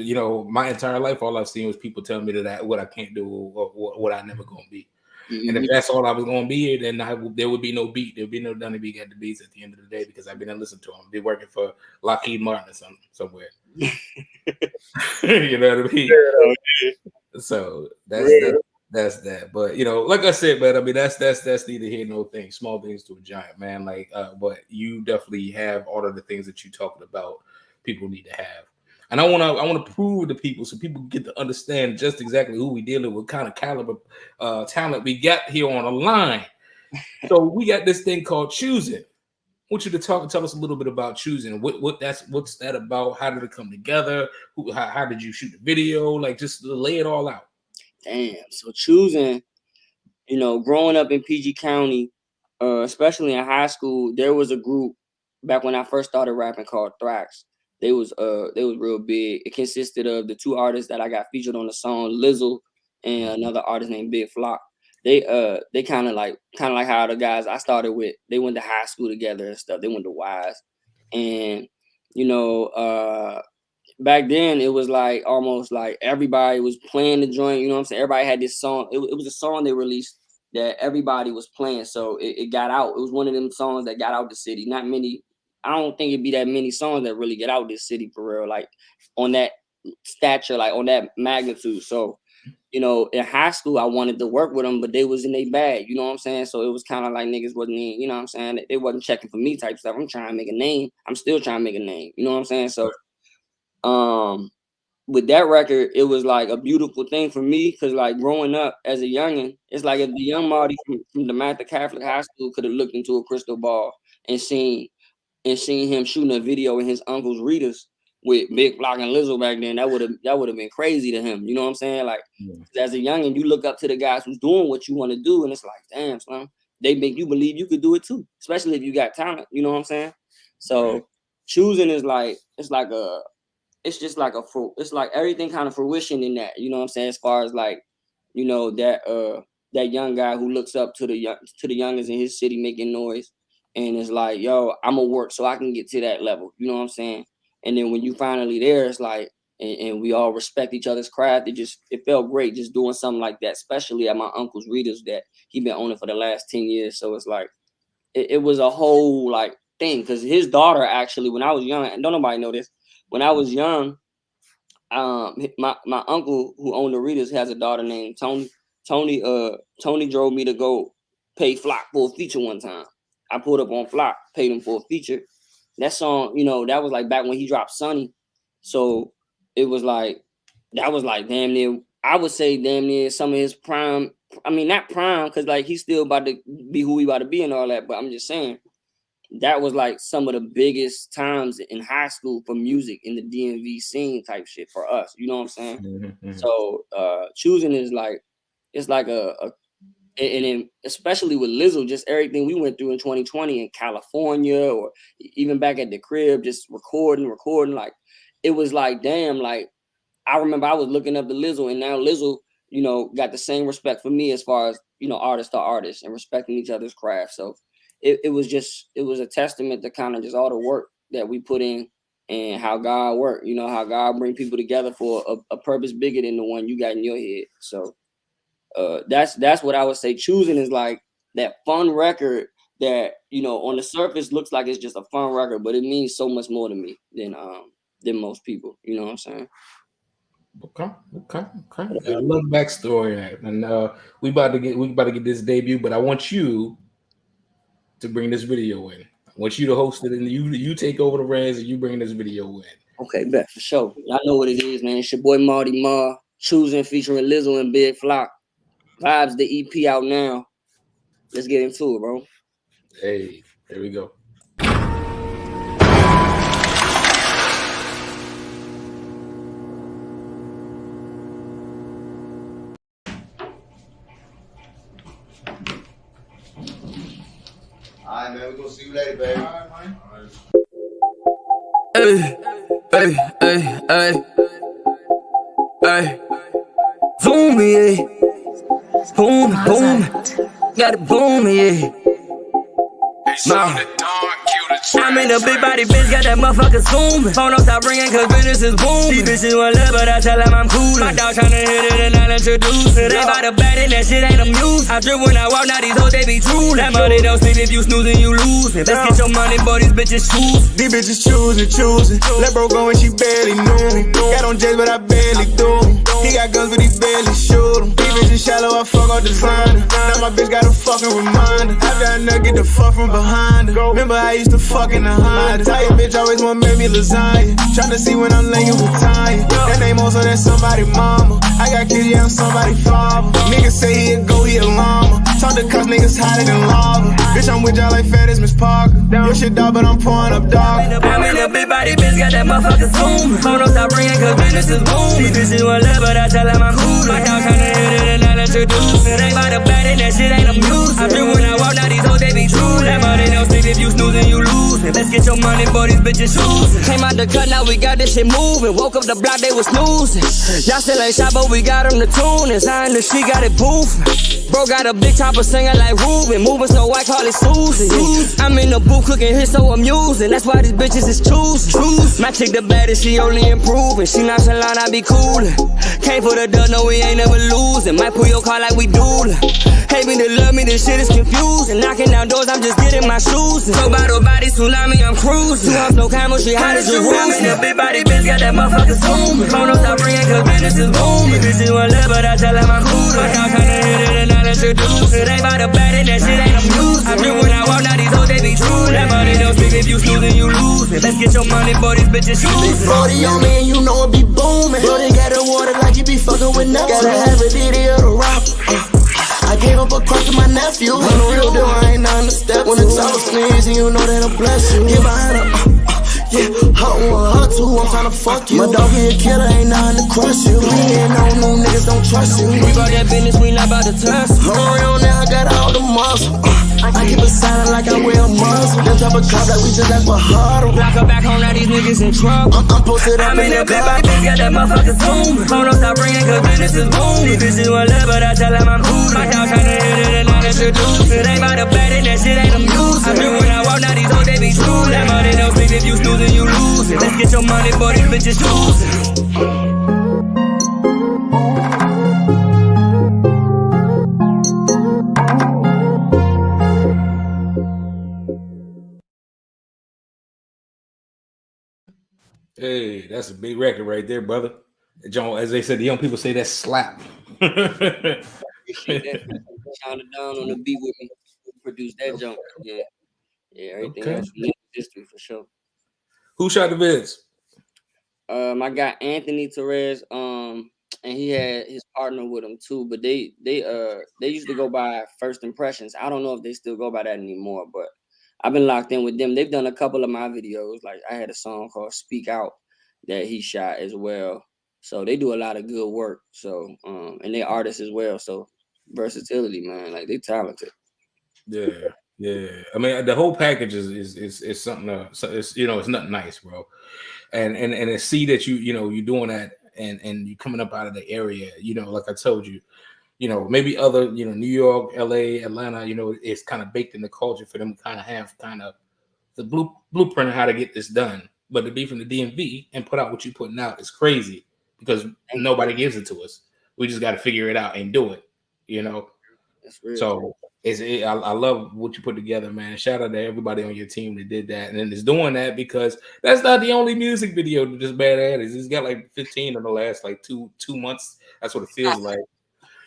my entire life, all I've seen was people telling me that what I can't do or what I never gonna be. And if that's all I was gonna be, then there would be no beat. There would be no Donnie B got the beats at the end of the day, because I've been listening to him. I've been working for Lockheed Martin or somewhere. You know what I mean? Yeah. So that's that. But like I said, man, I mean that's neither here nor thing. Small things to a giant, man. Like, but you definitely have all of the things that you talking about. People need to have. And I want to prove to people, so people get to understand just exactly who we dealing with, kind of caliber talent we got here on the line. So we got this thing called choosing. want you to tell us a little bit about Choosing. What's that about? How did it come together? How did you shoot the video? Like, just lay it all out. Damn. So Choosing, you know, growing up in PG County, especially in high school, there was a group back when I first started rapping called Thrax. They was real big. It consisted of the two artists that I got featured on the song, Lizzle, and another artist named beatvla. They kind of like how the guys I started with, they went to high school together and stuff. They went to Wise. And, you know, back then it was like almost like everybody was playing the joint, you know what I'm saying? Everybody had this song. It was a song they released that everybody was playing. So it got out. It was one of them songs that got out the city. Not many, I don't think it'd be that many songs that really get out this city for real, like on that stature, like on that magnitude. So, you know, in high school, I wanted to work with them, but they was in their bag, you know what I'm saying? So it was kind of like niggas wasn't in, you know what I'm saying? They wasn't checking for me type stuff. I'm trying to make a name. I'm still trying to make a name, you know what I'm saying? So with that record, it was like a beautiful thing for me because like growing up as a youngin', it's like if the young Mawty from the Mather Catholic High School could have looked into a crystal ball and seen him shooting a video in his uncle's Readers with Big Block and Lizzo back then, that would have been crazy to him. You know what I'm saying? Like as a youngin', you look up to the guys who's doing what you want to do, and it's like, damn, son, they make you believe you could do it too, especially if you got talent. You know what I'm saying? So Choosing is like it's like everything kind of fruition in that. You know what I'm saying? As far as like, you know, that young guy who looks up to the youngest in his city making noise, and it's like, yo, I'm gonna work so I can get to that level. You know what I'm saying? And then when you finally there, it's like, and we all respect each other's craft. It felt great just doing something like that, especially at my uncle's Readers that he been owning for the last 10 years. So it's like, it was a whole like thing. Cause his daughter actually, when I was young, and don't nobody know this, when I was young, my uncle who owned the Readers has a daughter named Tony. Tony drove me to go pay Flock for a feature one time. I pulled up on Flock, paid him for a feature. That song, you know, that was like back when he dropped Sunny. So it was like, that was like damn near, I would say damn near some of his prime. I mean, not prime, because like he's still about to be who he about to be and all that. But I'm just saying, that was like some of the biggest times in high school for music in the DMV scene type shit for us. You know what I'm saying? Mm-hmm. So Choosing is like, it's like and then especially with Lizzo, just everything we went through in 2020 in California or even back at the crib, just recording, like it was like, damn, like I remember I was looking up to Lizzo, and now Lizzo, you know, got the same respect for me as far as, you know, artist to artist and respecting each other's craft. So it was a testament to kind of just all the work that we put in and how God worked, you know, how God bring people together for a purpose bigger than the one you got in your head. So that's what I would say. Choosing is like that fun record that, you know, on the surface looks like it's just a fun record, but it means so much more to me than most people. You know what I'm saying? Okay. I love the backstory, and we about to get this debut, but I want you to bring this video in. I want you to host it, and you take over the reins, and you bring this video in. Okay, bet for sure. Y'all know what it is, man. It's your boy Mawty Maw, Choosing featuring Lizzo and beatvla. Vibes, the EP out now. Let's get into it, bro. Hey, here we go. All right, man. We're gonna see you later, baby. All right, man. Hey. Boom, yeah. Boom, boom. Got it boom, yeah. I'm in a big body bitch, got that motherfucker zooming. Phone don't stop ringing cause business is booming. These bitches want love, but I tell them I'm coolin'. My dog tryna hit it and I'll introduce it. They bout to bet and that shit ain't amused. I drip when I walk, now these hoes they be true. That money don't sleep, if you snoozing, you losing. Let's get your money, boy, these bitches choose. These bitches choosing. Let bro go and she barely knew. Got on J's, but I barely do. He got guns, but he barely shoot him. These bitches shallow, I fuck all designer. Now my bitch got a fucking reminder. After I nut, get the fuck from behind her. Remember I used to fuck in the Honda. Tell your bitch always wanna make me lasagna. Tryna see when I'm laying with Tanya. That name also that's somebody mama. I got kids, yeah, I'm somebody father. Niggas say he a go, he a llama. Fuck the cuss, niggas hotter than lava. Bitch, I'm with y'all like fat as Miss Parker. Your shit dog, but I'm pouring up dog. I'm in a big body bitch, got that motherfucker zoom. Phone don't stop ringing cause business is boom. These bitches want love, but I tell them I'm cool. My dog tryna hit it and I introduce. It ain't by the bad and that shit ain't amused. I feel when I walk, now these hoes they be true. That money don't sleep if you snoozing, you lose. Let's get your money for these bitches shoes. Came out the cut, now we got this shit moving. Woke up the block, they was snoozing. Y'all still ain't shot, but we got them the tune. Inside the she got it boofing. Bro got a big chopper singing like Ruben. Moving so I call it Susie. I'm in the booth cooking hits so amusing. That's why these bitches is choosing. My chick the baddest, she only improving. She not line, I be coolin'. Came for the dub, no we ain't never losing. Might pull your car like we doolin'. Hate me to love me, this shit is confusing. Knocking down doors, I'm just getting my shoes in. So bottle body, tsunami, I'm cruising. 2 hours, no camera, she hot as you room. The big body bitch got that motherfucker zooming. Phone don't stop ringing cause business is booming. These bitches want love, but I tell them I'm cool. My dog tryna hit it and I introduce. It ain't by the bad and that shit ain't amused. I feel when I walk, now these hoes they be true. That money don't speak if you snoozing, you lose. Let's get your money for these bitches shoes. 40 on me and you know it be booming. Brody got the water like you be fucking with nuts. Gotta have a DD of the rock. I gave up a cross to my nephew. I'm the real deal, I ain't on the step. When the top sneezing, you know that'll bless you. Get behind her, yeah, hot one, hot two, I'm tryna fuck you. My dog here a killer, ain't nothing to crush you. We ain't no new niggas, don't trust you. We got that business, we not about to touch. I'm real now, I got all the muscle. I keep it silent like I wear a muzzle. Then drop a cop like we just ask for huddle. Block her back home, now these niggas in trouble. I'm posted up in the big car. body bitch, got that motherfucker zooming. Phone don't stop ringing cause business is booming. These bitches want love, but I tell them I'm cool. My dog tryna hit it and I introduce. It ain't by the bad and that shit ain't amused. I feel when I walk, now these hoes they be true. That money don't sleep if you snoozing, you lose. Let's get your money for these bitches shoes. Hey, that's a big record right there, brother. John, as they said, the young people say that's slap. Appreciate that. Shout it down on the beat with me. Produce that jump. Yeah. Yeah, everything Okay. else from history for sure. Who shot the vids? I got Anthony Torres, and he had his partner with him too, but they used to go by First Impressions. I don't know if they still go by that anymore, but I've been locked in with them. They've done a couple of my videos. Like I had a song called Speak Out that he shot as well. So they do a lot of good work. So and they artists as well. So versatility, man. Like they talented. Yeah. I mean, the whole package is something. It's it's nothing nice, bro. And to see that you're doing that and you coming up out of the area, like I told you, maybe other, New York, LA, Atlanta, it's kind of baked in the culture for them to kind of have the blueprint of how to get this done. But to be from the DMV and put out what you're putting out is crazy because nobody gives it to us. We just got to figure it out and do it, That's real. So I love what you put together, man. Shout out to everybody on your team that did that and is doing that because that's not the only music video that this bad at is. He's got like 15 in the last like two months. That's what it feels like.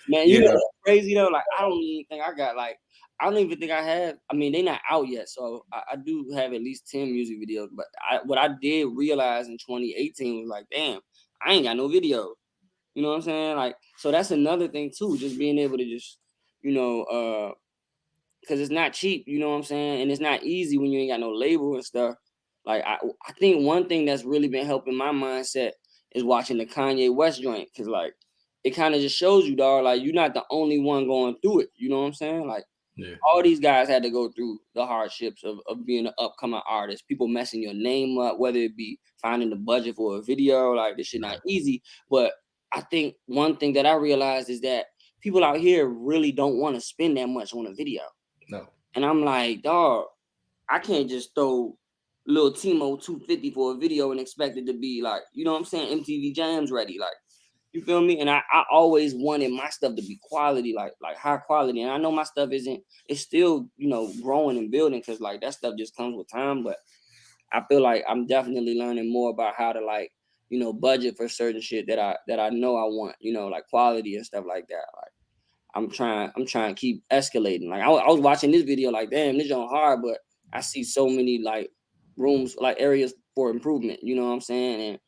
Man, you know what's crazy though? Like I don't even think I have. I mean, they're not out yet, so I do have at least 10 music videos. But what I did realize in 2018 was like, damn, I ain't got no video. You know what I'm saying? Like, so that's another thing too, just being able to just, because it's not cheap, you know what I'm saying? And it's not easy when you ain't got no label and stuff. Like, I think one thing that's really been helping my mindset is watching the Kanye West joint, because, like, it kind of just shows you, dog, like, you're not the only one going through it, you know what I'm saying? Like, all these guys had to go through the hardships of being an upcoming artist, people messing your name up, whether it be finding the budget for a video, like, this shit not easy. But I think one thing that I realized is that people out here really don't want to spend that much on a video. No. And I'm like, dog, I can't just throw Lil Timo 250 for a video and expect it to be like, you know what I'm saying, MTV Jams ready. Like, you feel me? And I always wanted my stuff to be quality, like high quality. And I know my stuff it's still, growing and building because like that stuff just comes with time. But I feel like I'm definitely learning more about how to like, budget for certain shit that I know I want, like quality and stuff like that. Like I'm trying to keep escalating. Like I was watching this video, like, damn, this joint hard, but I see so many like rooms, like areas for improvement, you know what I'm saying?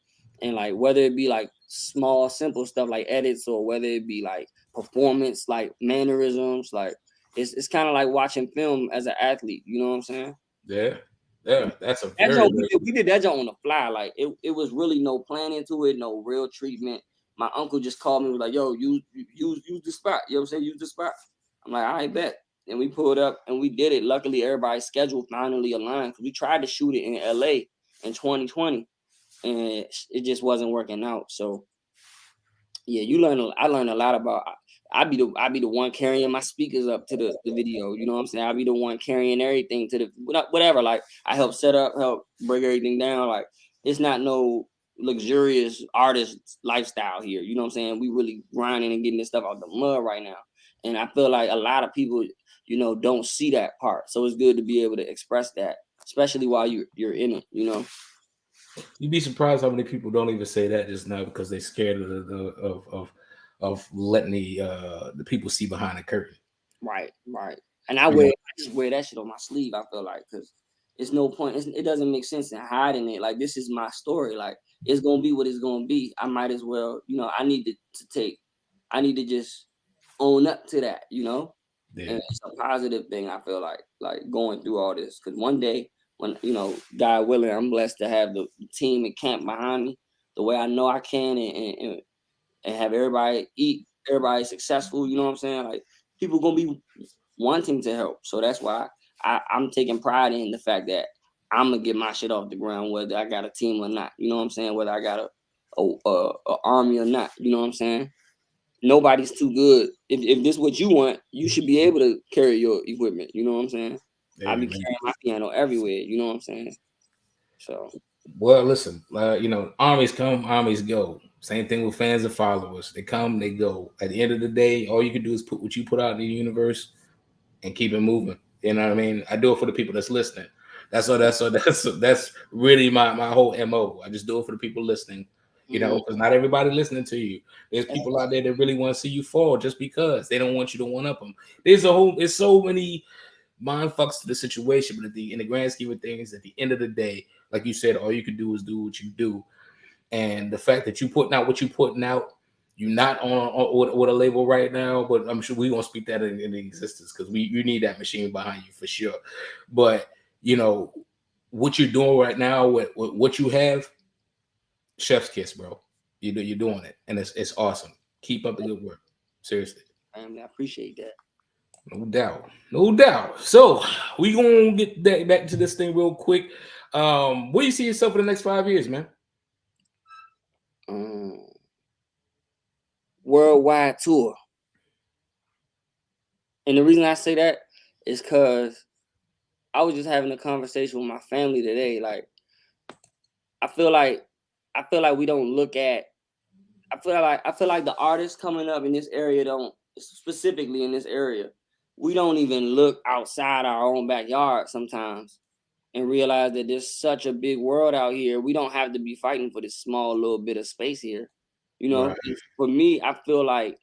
And like whether it be like small, simple stuff like edits or whether it be like performance, like mannerisms, like it's kind of like watching film as an athlete. You know what I'm saying? Yeah, that's a That very, joint, very we did that joint on the fly. Like it was really no planning to it, no real treatment. My uncle just called me, was like, "Yo, use the spot." You know what I'm saying? Use the spot. I'm like, "I bet." And we pulled up and we did it. Luckily, everybody's schedule finally aligned because we tried to shoot it in LA in 2020, and it just wasn't working out. So yeah, I learned a lot about. I be the one carrying my speakers up to the video. You know what I'm saying? I be the one carrying everything to the whatever. Like I help set up, help break everything down. Like it's not no luxurious artist lifestyle here. You know what I'm saying? We really grinding and getting this stuff out the mud right now. And I feel like a lot of people, you know, don't see that part. So it's good to be able to express that, especially while you're in it, you know. You'd be surprised how many people don't even say that just now because they're scared of letting the people see behind the curtain. Right. And I just wear that shit on my sleeve. I feel like because it's no point. It doesn't make sense in hiding it. Like this is my story. Like it's gonna be what it's gonna be. I might as well, you know. I need to just own up to that, you know. Yeah. And it's a positive thing. I feel like going through all this because one day when you know, God willing, I'm blessed to have the team and camp behind me the way I know I can and have everybody eat, everybody successful. You know what I'm saying? Like people gonna be wanting to help. So that's why I'm taking pride in the fact that I'm gonna get my shit off the ground, whether I got a team or not. You know what I'm saying? Whether I got a army or not. You know what I'm saying? Nobody's too good. If this is what you want, you should be able to carry your equipment. You know what I'm saying? Yeah, I be carrying my piano everywhere. You know what I'm saying? So. Well, listen, you know, armies come, armies go. Same thing with fans and followers. They come, they go. At the end of the day, all you can do is put what you put out in the universe and keep it moving. You know what I mean? I do it for the people that's listening. That's really my whole MO. I just do it for the people listening. You know, because not everybody listening to you. There's people out there that really want to see you fall just because they don't want you to one up them. There's so many mind fucks to the situation, but in the grand scheme of things, at the end of the day, like you said, all you can do is do what you do. And the fact that you putting out what you putting out, you're not on with a label right now, but I'm sure we're gonna speak that into existence because you need that machine behind you for sure. But you know what you're doing right now with what you have, chef's kiss, bro. You're doing it, and it's awesome. Keep up the good work. Seriously. I appreciate that. No doubt. So we gonna get back to this thing real quick. Where do you see yourself for the next 5 years, man? Worldwide tour. And the reason I say that is because I was just having a conversation with my family today. Like, I feel like we don't look at. I feel like the artists coming up in this area specifically in this area, we don't even look outside our own backyard sometimes and realize that there's such a big world out here. We don't have to be fighting for this small little bit of space here. You know, right. For me, I feel like,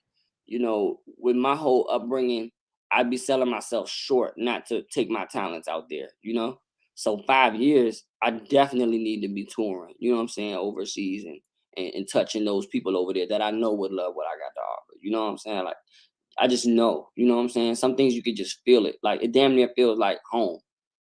you know, with my whole upbringing, I'd be selling myself short not to take my talents out there, you know? So 5 years, I definitely need to be touring, you know what I'm saying, overseas and touching those people over there that I know would love what I got to offer. You know what I'm saying? Like, I just know, you know what I'm saying? Some things you could just feel it. Like, it damn near feels like home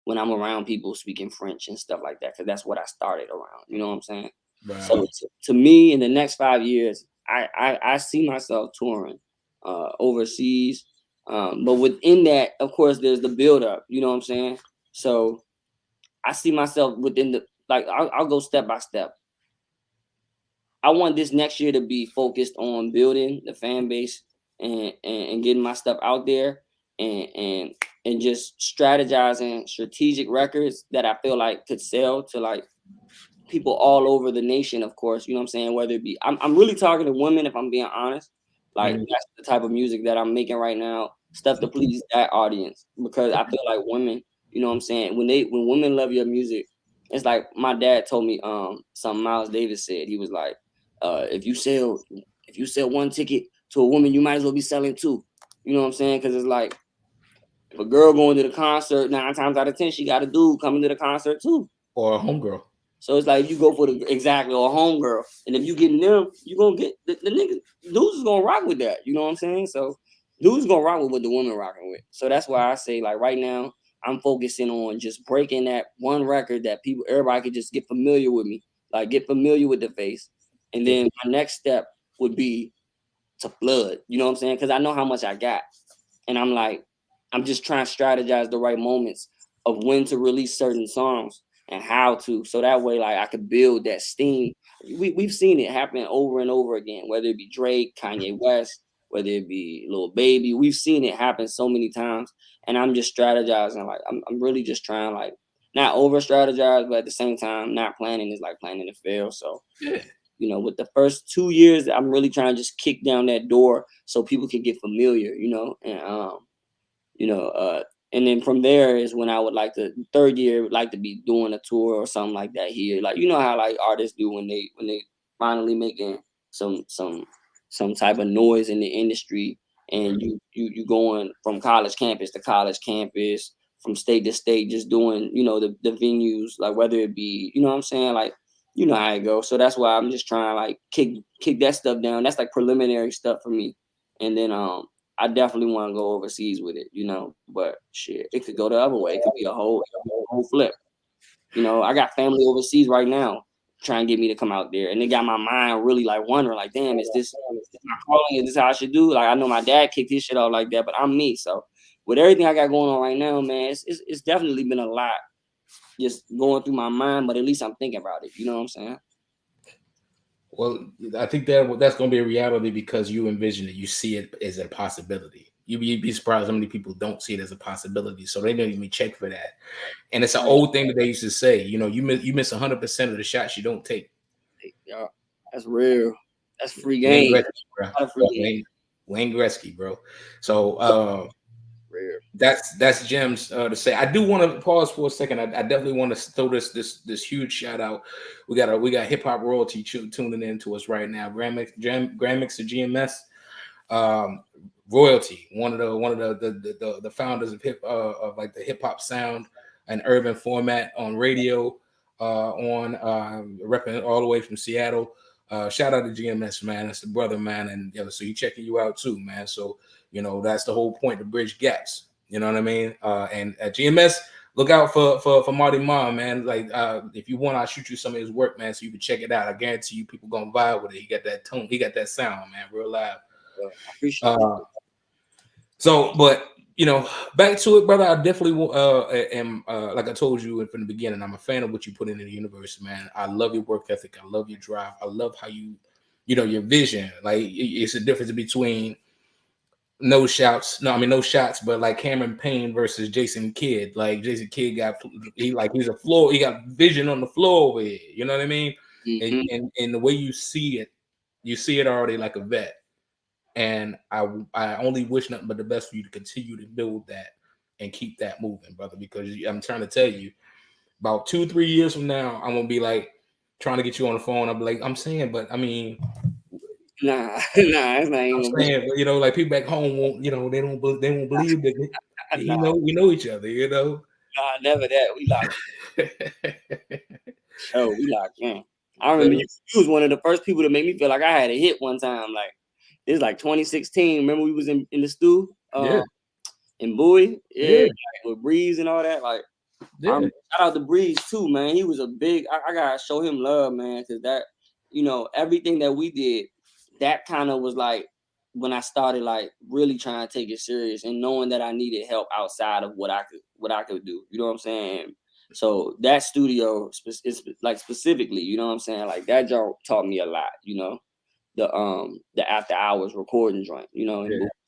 when I'm around people speaking French and stuff like that, because that's what I started around, you know what I'm saying? Right. So to me, in the next 5 years, I see myself touring overseas. But within that, of course, there's the build-up, you know what I'm saying? So I see myself within I'll go step by step. I want this next year to be focused on building the fan base and getting my stuff out there and just strategizing strategic records that I feel like could sell to like people all over the nation, of course, you know what I'm saying? Whether it be, I'm really talking to women, if I'm being honest. Like, that's the type of music that I'm making right now, stuff to please that audience, because I feel like women, you know what I'm saying? When women love your music, it's like my dad told me something Miles Davis said. He was like, if you sell one ticket to a woman, you might as well be selling two. You know what I'm saying? Because it's like, if a girl going to the concert, 9 times out of 10, she got a dude coming to the concert too. Or a homegirl. So it's like, you go for or a homegirl. And if you getting them, you going to get the niggas, dudes is going to rock with that. You know what I'm saying? So dudes gonna rock with what the women rocking with. So that's why I say, like, right now, I'm focusing on just breaking that one record that everybody could just get familiar with me, like get familiar with the face. And then my next step would be to flood, you know what I'm saying? Because I know how much I got. And I'm just trying to strategize the right moments of when to release certain songs and how to, so that way, like, I could build that steam. We've seen it happen over and over again, whether it be Drake, Kanye West, whether it be Lil Baby. We've seen it happen so many times, and I'm just strategizing. Like, I'm really just trying, like, not over strategize, but at the same time, not planning is like planning to fail. So, you know, with the first 2 years, I'm really trying to just kick down that door so people can get familiar, you know, and then from there is when I would like to, third year, would like to be doing a tour or something like that here. Like, you know how like artists do when they finally making some type of noise in the industry, and you going from college campus to college campus, from state to state, just doing, you know, the venues, like whether it be, you know what I'm saying, like, you know how it goes. So that's why I'm just trying to like kick that stuff down. That's like preliminary stuff for me. And then I definitely want to go overseas with it, you know, but shit, it could go the other way. It could be a whole flip. You know, I got family overseas right now trying to get me to come out there. And they got my mind really like wondering, like, damn, is this my calling? Is this how I should do? Like, I know my dad kicked his shit out like that, but I'm me. So with everything I got going on right now, man, it's definitely been a lot just going through my mind, but at least I'm thinking about it. You know what I'm saying? Well, I think that's going to be a reality because you envision it. You see it as a possibility. You'd be surprised how many people don't see it as a possibility. So they don't even check for that. And it's an old thing that they used to say, you know, you miss 100% of the shots you don't take. Yeah, that's real. That's free game. Wayne Gretzky, bro. So that's gems to say. I do want to pause for a second. I definitely want to throw this huge shout out. We got hip hop royalty tuning in to us right now. Grandmix of GMS, royalty. One of the founders of like the hip hop sound and urban format on radio. Repping all the way from Seattle. Shout out to GMS, man. That's the brother, man, and so he's checking you out too, man. So you know that's the whole point to bridge gaps. You know what I mean? And at GMS, look out for Mawty Maw, man. Like if you want, I'll shoot you some of his work, man, so you can check it out. I guarantee you, people gonna vibe with it. He got that tone, he got that sound, man, real live. I appreciate it. So, but you know, back to it, brother. I definitely am like I told you from the beginning, I'm a fan of what you put into the universe, man. I love your work ethic. I love your drive. I love how you know, your vision. Like it's a difference between no shots, but like Cameron Payne versus Jason Kidd. Like Jason Kidd he's a floor, he got vision on the floor over here. You know what I mean? Mm-hmm. And the way you see it already like a vet. And I only wish nothing but the best for you to continue to build that and keep that moving, brother. Because I'm trying to tell you, about 2-3 years from now, I'm gonna be like trying to get you on the phone. I'm like, I'm saying, but I mean, nah, it's not even. I'm saying, but, you know, like people back home won't, you know, they won't believe that. You know, we know each other. You know. Nah, never that. We locked. We locked in. I remember you was one of the first people to make me feel like I had a hit one time, like. It's like 2016. Remember we was in the stew in Bowie? Yeah. Like, with Breeze and all that. Like, shout out to Breeze too, man. He was a big, I gotta show him love, man, because that, you know, everything that we did, that kind of was like when I started like really trying to take it serious and knowing that I needed help outside of what I could do. You know what I'm saying? So that studio is like specifically, you know what I'm saying? Like that job taught me a lot, you know. The after hours recording joint, you know.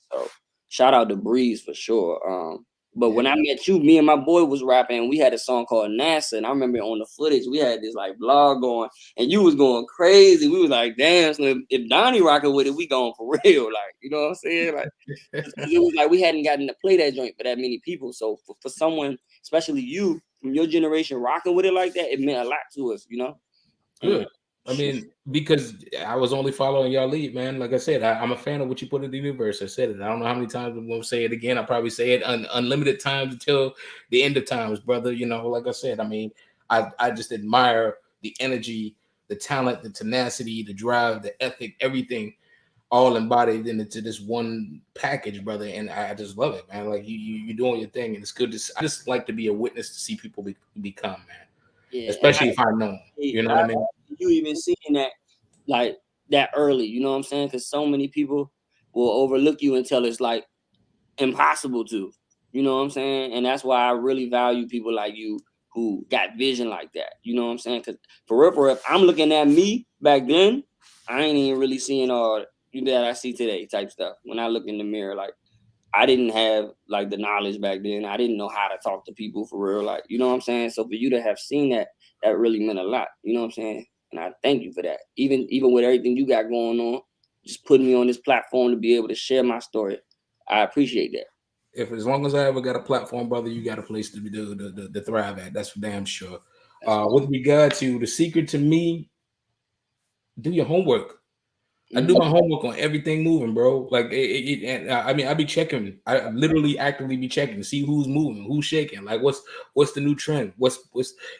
So shout out to Breeze for sure. But when I met you, me and my boy was rapping. We had a song called NASA, and I remember on the footage we had this like vlog going, and you was going crazy. We was like, damn, so if Donnie rocking with it, we going for real, like, you know what I'm saying? Like, it was like we hadn't gotten to play that joint for that many people. So for someone, especially you from your generation, rocking with it like that, it meant a lot to us, you know. Good. I mean, because I was only following y'all lead, man. Like I said, I'm a fan of what you put in the universe. I said it. I don't know how many times I'm going to say it again. I'll probably say it unlimited times until the end of times, brother. You know, like I said, I mean, I just admire the energy, the talent, the tenacity, the drive, the ethic, everything all embodied into this one package, brother. And I just love it, man. Like you're doing your thing, and it's good to. I just like to be a witness to see people become, man. Yeah, Especially if I know them. You know what I mean? You even seeing that like that early, you know what I'm saying? Because so many people will overlook you until it's like impossible to, you know what I'm saying? And that's why I really value people like you who got vision like that, you know what I'm saying? Because for real, if I'm looking at me back then, I ain't even really seeing all that I see today type stuff. When I look in the mirror, like I didn't have like the knowledge back then. I didn't know how to talk to people for real, like, you know what I'm saying? So for you to have seen that, that really meant a lot, you know what I'm saying? And I thank you for that. Even with everything you got going on, just putting me on this platform to be able to share my story. I appreciate that. If as long as I ever got a platform, brother, you got a place to be to thrive at. That's for damn sure. With regard to the secret to me, do your homework. I do my homework on everything moving, bro. Like I mean, I be checking. I literally actively be checking to see who's moving, who's shaking. Like what's the new trend? What's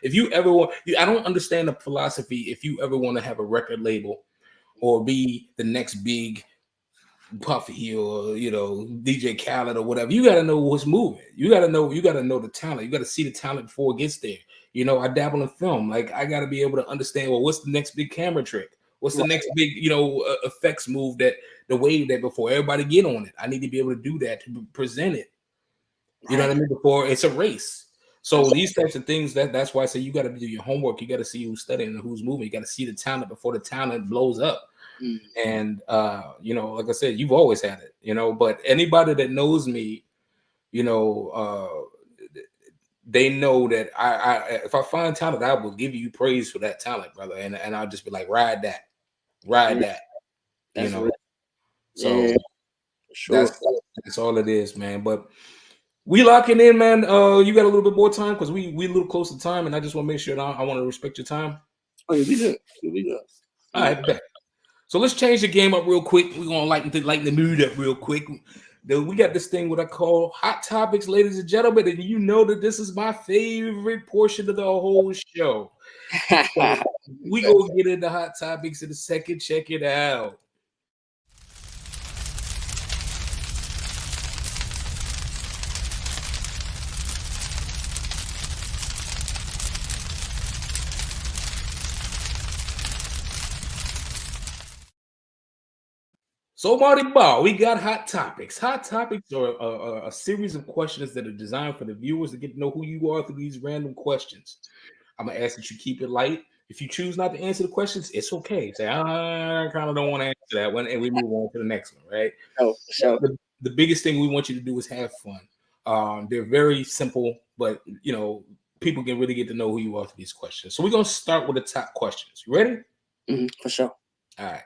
if you ever want? I don't understand the philosophy. If you ever want to have a record label or be the next big Puffy or DJ Khaled or whatever, you got to know what's moving. You got to know the talent. You got to see the talent before it gets there. I dabble in film. Like I got to be able to understand, well, what's the next big camera trick? What's the next big effects move that the wave that before everybody get on it? I need to be able to do that to present it. You know what I mean? Before it's a race. So these types of things, that's why I say you got to do your homework. You got to see who's studying and who's moving. You got to see the talent before the talent blows up. And like I said, you've always had it, but anybody that knows me, they know that I if I find talent, I will give you praise for that talent, brother. And I'll just be like, ride that. That's Real. So yeah, sure. that's all it is, man. But we locking in, man. You got a little bit more time because we a little close to time, and I just want to make sure I want to respect your time. Oh, yeah, we good. All right, bet. So let's change the game up real quick. We're gonna lighten the mood up real quick. We got this thing what I call hot topics, ladies and gentlemen, and you know that this is my favorite portion of the whole show. So we gonna get into hot topics in a second. Check it out. So, Mawty Maw, we got hot topics. Hot topics are a series of questions that are designed for the viewers to get to know who you are through these random questions. I'm going to ask that you keep it light. If you choose not to answer the questions, it's okay. Say, I kind of don't want to answer that one, and we move on to the next one, right? Oh, sure. The biggest thing we want you to do is have fun. They're very simple, but, people can really get to know who you are through these questions. So we're going to start with the top questions. You ready? For sure. All right.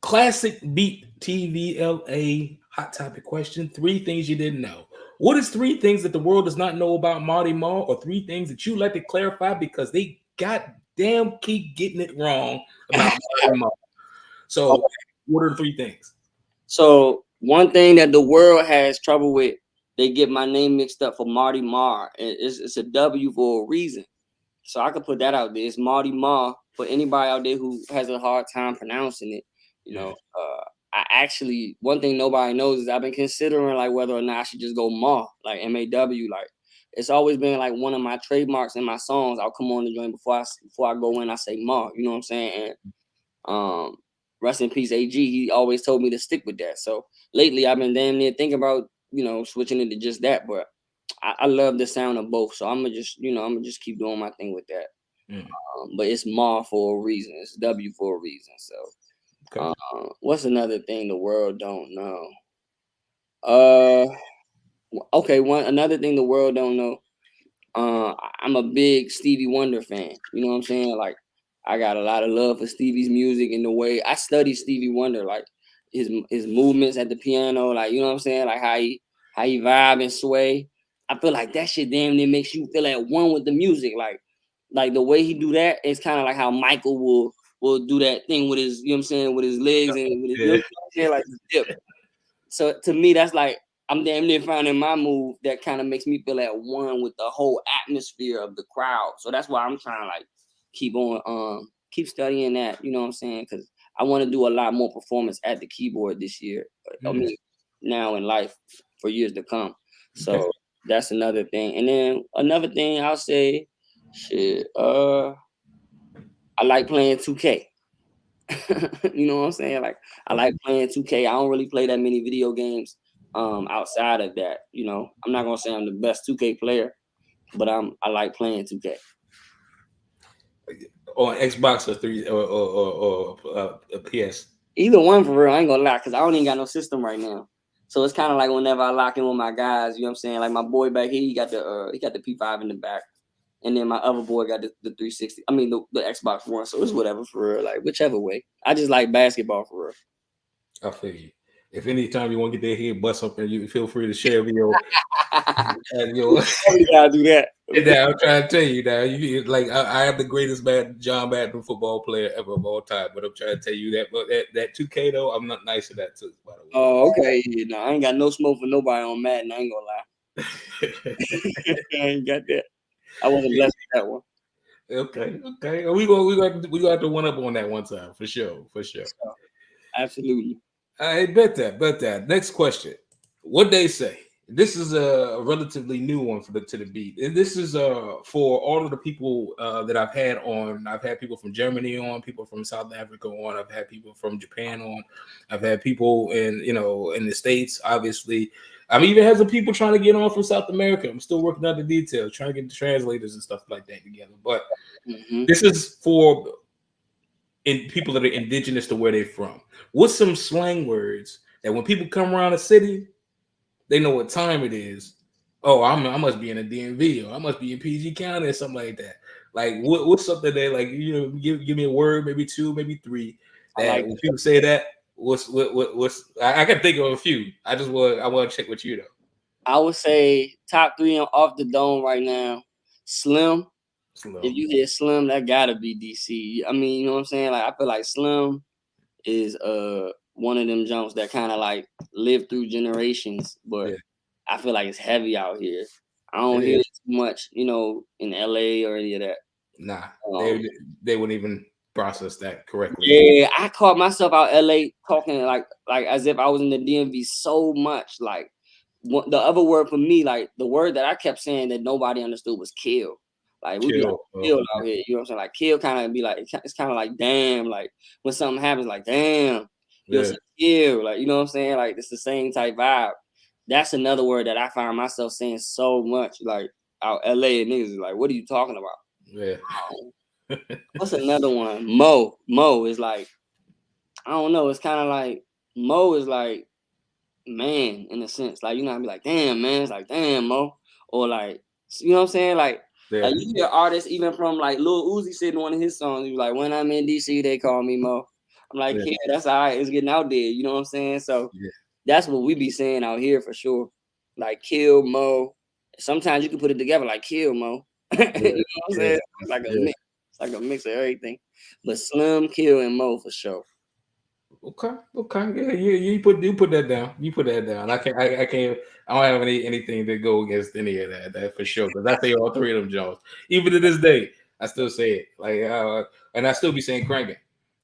Classic beat TVLA hot topic question. 3 things you didn't know. What is 3 things that the world does not know about Mawty Maw, or 3 things that you like to clarify because they goddamn keep getting it wrong about Mawty Maw? So, what are the 3 things? So, one thing that the world has trouble with, they get my name mixed up for Mawty Maw. It's a W for a reason. So I could put that out there. It's Mawty Maw for anybody out there who has a hard time pronouncing it. I actually, one thing nobody knows is I've been considering like whether or not I should just go Maw, like MAW. Like it's always been like one of my trademarks in my songs. I'll come on the joint before I go in, I say Maw, you know what I'm saying? And rest in peace, AG, he always told me to stick with that. So lately I've been damn near thinking about, switching it to just that, but I love the sound of both. So I'm gonna just keep doing my thing with that. But it's Maw for a reason. It's W for a reason. So okay. What's another thing the world don't know? Another thing the world don't know. I'm a big Stevie Wonder fan. You know what I'm saying? Like, I got a lot of love for Stevie's music and the way I study Stevie Wonder, like his movements at the piano, like, you know what I'm saying? Like how he vibe and sway. I feel like that shit damn near makes you feel at one with the music. Like the way he do that is kind of like how Michael will do that thing with his, you know what I'm saying, with his legs and with his, you know what I'm saying, like dip. So to me, that's like, I'm damn near finding my move that kind of makes me feel at one with the whole atmosphere of the crowd. So that's why I'm trying to like keep studying that, you know what I'm saying? Because I want to do a lot more performance at the keyboard this year. I mean, now in life for years to come. So that's another thing. And then another thing I'll say, shit, I like playing 2K. You know what I'm saying? Like I like playing 2K. I don't really play that many video games outside of that. You know, I'm not gonna say I'm the best 2K player, but I like playing 2K. On Xbox or a PS. Either one for real. I ain't gonna lie, cause I don't even got no system right now. So it's kind of like whenever I lock in with my guys, you know what I'm saying? Like my boy back here, he got the P5 in the back. And then my other boy got the 360. I mean, the Xbox One. So it's whatever for real. Like, whichever way. I just like basketball for real. I feel you. If any time you want to get their head bust something, you feel free to share with your. Gotta do that. Now, I'm trying to tell you now. You like I am the greatest John Madden football player ever of all time, but I'm trying to tell you that. But that 2K though, I'm not nice to that too. By the way. Oh, okay. Yeah, no, I ain't got no smoke for nobody on Madden. I ain't gonna lie. I ain't got that. I wasn't blessed with that one. Okay. We got to one up on that one time for sure. Absolutely. I bet that. Next question. What they say? This is a relatively new one to the beat. And this is for all of the people that I've had on. I've had people from Germany on, people from South Africa on. I've had people from Japan on. I've had people in the States, obviously. I've even had some people trying to get on from South America. I'm still working out the details, trying to get the translators and stuff like that together. But this is for people that are indigenous to where they're from. What's some slang words that when people come around the city, they know what time it is? Oh, I must be in a DMV, or I must be in PG County or something like that. Like what's something that like give me a word, maybe two, maybe three. That like when people say that. What's I can think of a few. I want to check with you though. I would say top 3 off the dome right now. Slim. If you hear Slim, that gotta be DC. I mean, you know what I'm saying? Like I feel like Slim is one of them jumps that kind of like live through generations, but I feel like it's heavy out here. I don't hear it too much, in LA or any of that. Nah, they wouldn't even process that correctly. Yeah, I caught myself out LA talking like as if I was in the DMV so much. Like the other word for me, like the word that I kept saying that nobody understood was kill. Like we be like kill out here, you know what I'm saying? Like kill kind of be like it's kind of like damn, like when something happens, like damn, you'll say kill, like you know what I'm saying? Like it's the same type vibe. That's another word that I find myself saying so much, like out LA and niggas is like, what are you talking about? Yeah. What's another one? Mo is like, I don't know. It's kind of like Mo is like man in a sense. Like I be like, damn man. It's like damn Mo, or like you know what I'm saying? Like you hear artists even from like Lil Uzi said in one of his songs. He was like, when I'm in DC, they call me Mo. I'm like, yeah, that's all right. It's getting out there. You know what I'm saying? So that's what we be saying out here for sure. Like kill Mo. Sometimes you can put it together like kill Mo. You know what I'm saying? It's like a mix. Like a mix of everything, but Slim, Kill, and Mo for sure. Okay, yeah, you put that down. You put that down. I can't. I don't have anything to go against any of that for sure. Because I say all 3 of them Jones. Even to this day, I still say it. Like, and I still be saying cranking.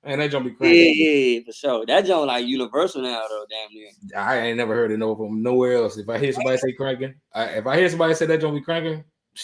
And that Jones be cranking. Yeah, for sure. That Jones like universal now though. Damn near. I ain't never heard it from nowhere else. If I hear somebody say cranking, if I hear somebody say that Jones be cranking,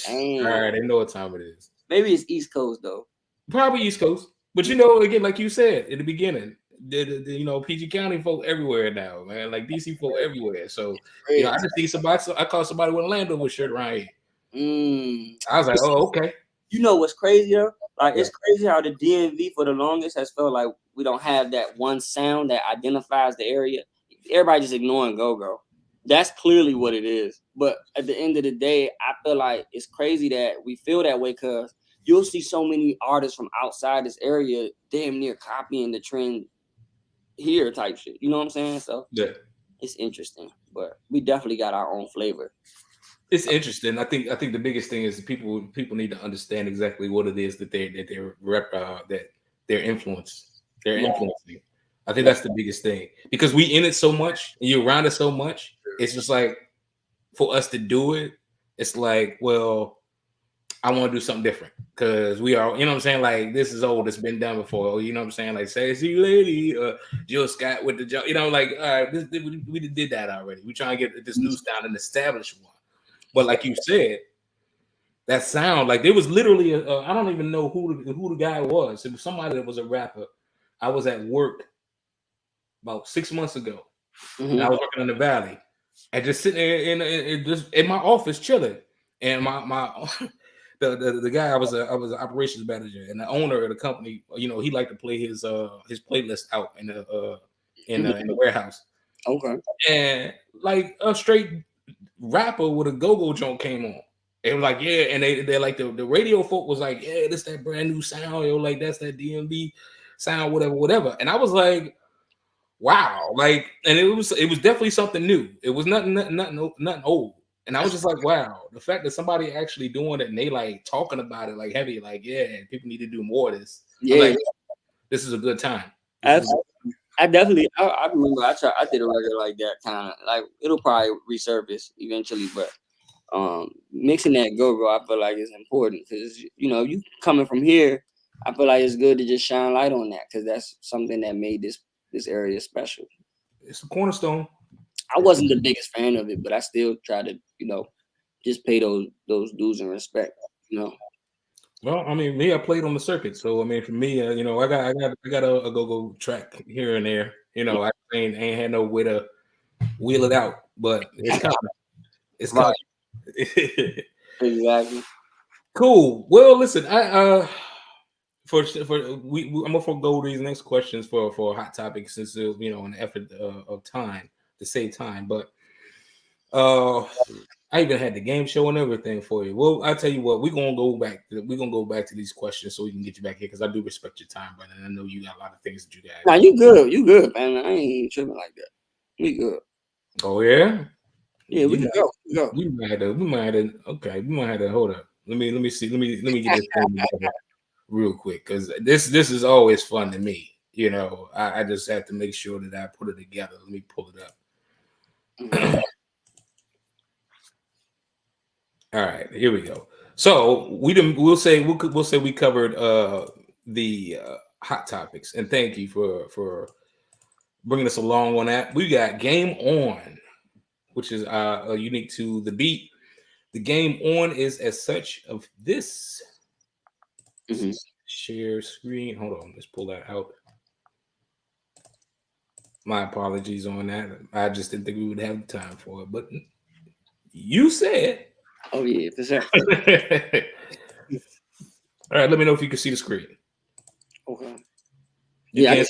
all right, they know what time it is. Maybe it's East Coast though. Probably East Coast, but again, like you said in the beginning, the PG County folk everywhere now, man. Like DC folk everywhere. So I just see somebody. I caught somebody with a Lando with shirt right here. I was like, oh, okay. You know what's crazy though? Like it's crazy how the DMV for the longest has felt like we don't have that one sound that identifies the area. Everybody just ignoring go-go. That's clearly what it is. But at the end of the day, I feel like it's crazy that we feel that way because you'll see so many artists from outside this area damn near copying the trend here type shit. You know what I'm saying? So it's interesting, but we definitely got our own flavor. It's interesting. I think the biggest thing is people need to understand exactly what it is that they're influencing. I think that's the biggest thing because we in it so much and you're around it so much. It's just like for us to do it. It's like, well, I want to do something different because we are, you know what I'm saying? Like, this is old, it's been done before, you know what I'm saying? Like, say, see you lady, Jill Scott with the job, you know, like, all right, we did that already. We trying to get this new style and establish one. But like you said, that sound, like, there was literally, I don't even know who the guy was. It was somebody that was a rapper. I was at work about 6 months ago. And I was working in the Valley and just sitting there in my office chilling. And my the guy, I was an operations manager, and the owner of the company, you know, he liked to play his playlist out in the warehouse. Okay. And like a straight rapper with a go-go joint came on. They were like, yeah, and they like the radio folk was like, yeah, this that brand new sound, yo, like that's that DMB sound, whatever. And I was like, wow, like, and it was definitely something new. It was nothing old. And I was just like, wow, the fact that somebody actually doing it and they like talking about it like heavy, like, yeah, people need to do more of this. Yeah, like, this is a good time. Absolutely. I remember I did a record like that, kind of like it'll probably resurface eventually, but mixing that go-go, I feel like is important because, you know, you coming from here, I feel like it's good to just shine light on that because that's something that made this area special. It's a cornerstone. I wasn't the biggest fan of it, but I still try to, you know, just pay those dues and respect, you know. Well, I mean, me, I played on the circuit, so I mean, for me, you know, I got a go-go track here and there. You know, I ain't had no way to wheel it out, but it's coming. It's coming. Exactly. Cool. Well, listen, I'm gonna forego these next questions for hot topics since you know, an effort of time to save time, but I even had the game show and everything for you. Well, I tell you what, we're gonna go back to these questions so we can get you back here because I do respect your time, brother. And I know you got a lot of things that you got. Nah, you good, man. I ain't tripping like that. We good. Oh yeah, yeah. We can go. We might have to. Okay, we might have to hold up. Let me see. Let me get this thing together real quick because this is always fun to me. You know, I just have to make sure that I put it together. Let me pull it up. All right, here we go. So we'll say we covered the hot topics, and thank you for bringing us along on that. We got Game On, which is unique to the beat. The Game On is as such of this. Share screen. Hold on, let's pull that out. My apologies on that. I just didn't think we would have the time for it, but you said. Oh yeah, for sure. All right, let me know if you can see the screen. Okay. Yeah.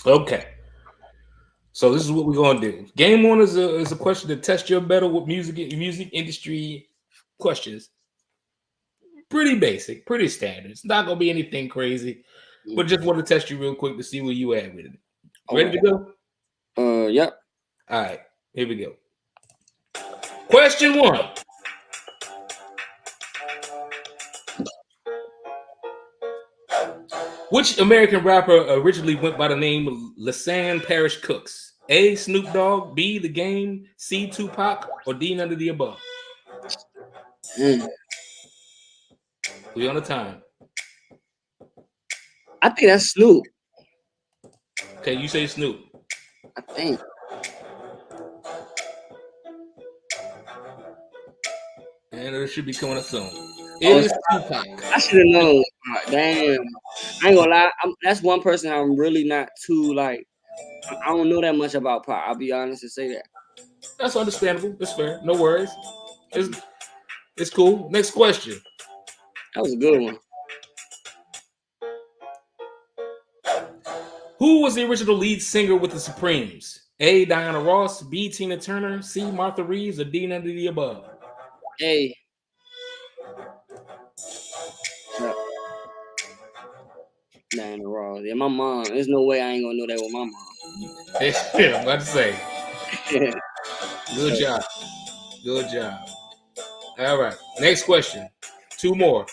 Okay. So this is what we're gonna do. Game On is a question to test your better with music industry questions. Pretty basic, pretty standard. It's not gonna be anything crazy, but just want to test you real quick to see where you at with it. Ready to go? Yep. All right, here we go. Question 1. Which American rapper originally went by the name Lasan Parish Cooks? A. Snoop Dogg, B. The Game, C. Tupac, or D. None of the above? We on the time. I think that's Snoop. Okay, you say Snoop. I think. And it should be coming up soon. It is Tupac. I should have known. Damn. I ain't gonna lie. That's one person I'm really not too like. I don't know that much about pop. I'll be honest and say that. That's understandable. It's fair. No worries. It's cool. Next question. That was a good one. Who was the original lead singer with the Supremes? A. Diana Ross, B. Tina Turner, C. Martha Reeves, or D. None of the above? A. Diana Ross. Yeah, my mom. There's no way I ain't gonna know that with my mom. Yeah, I'm about to say. Good job. Good job. All right. Next question. 2 more.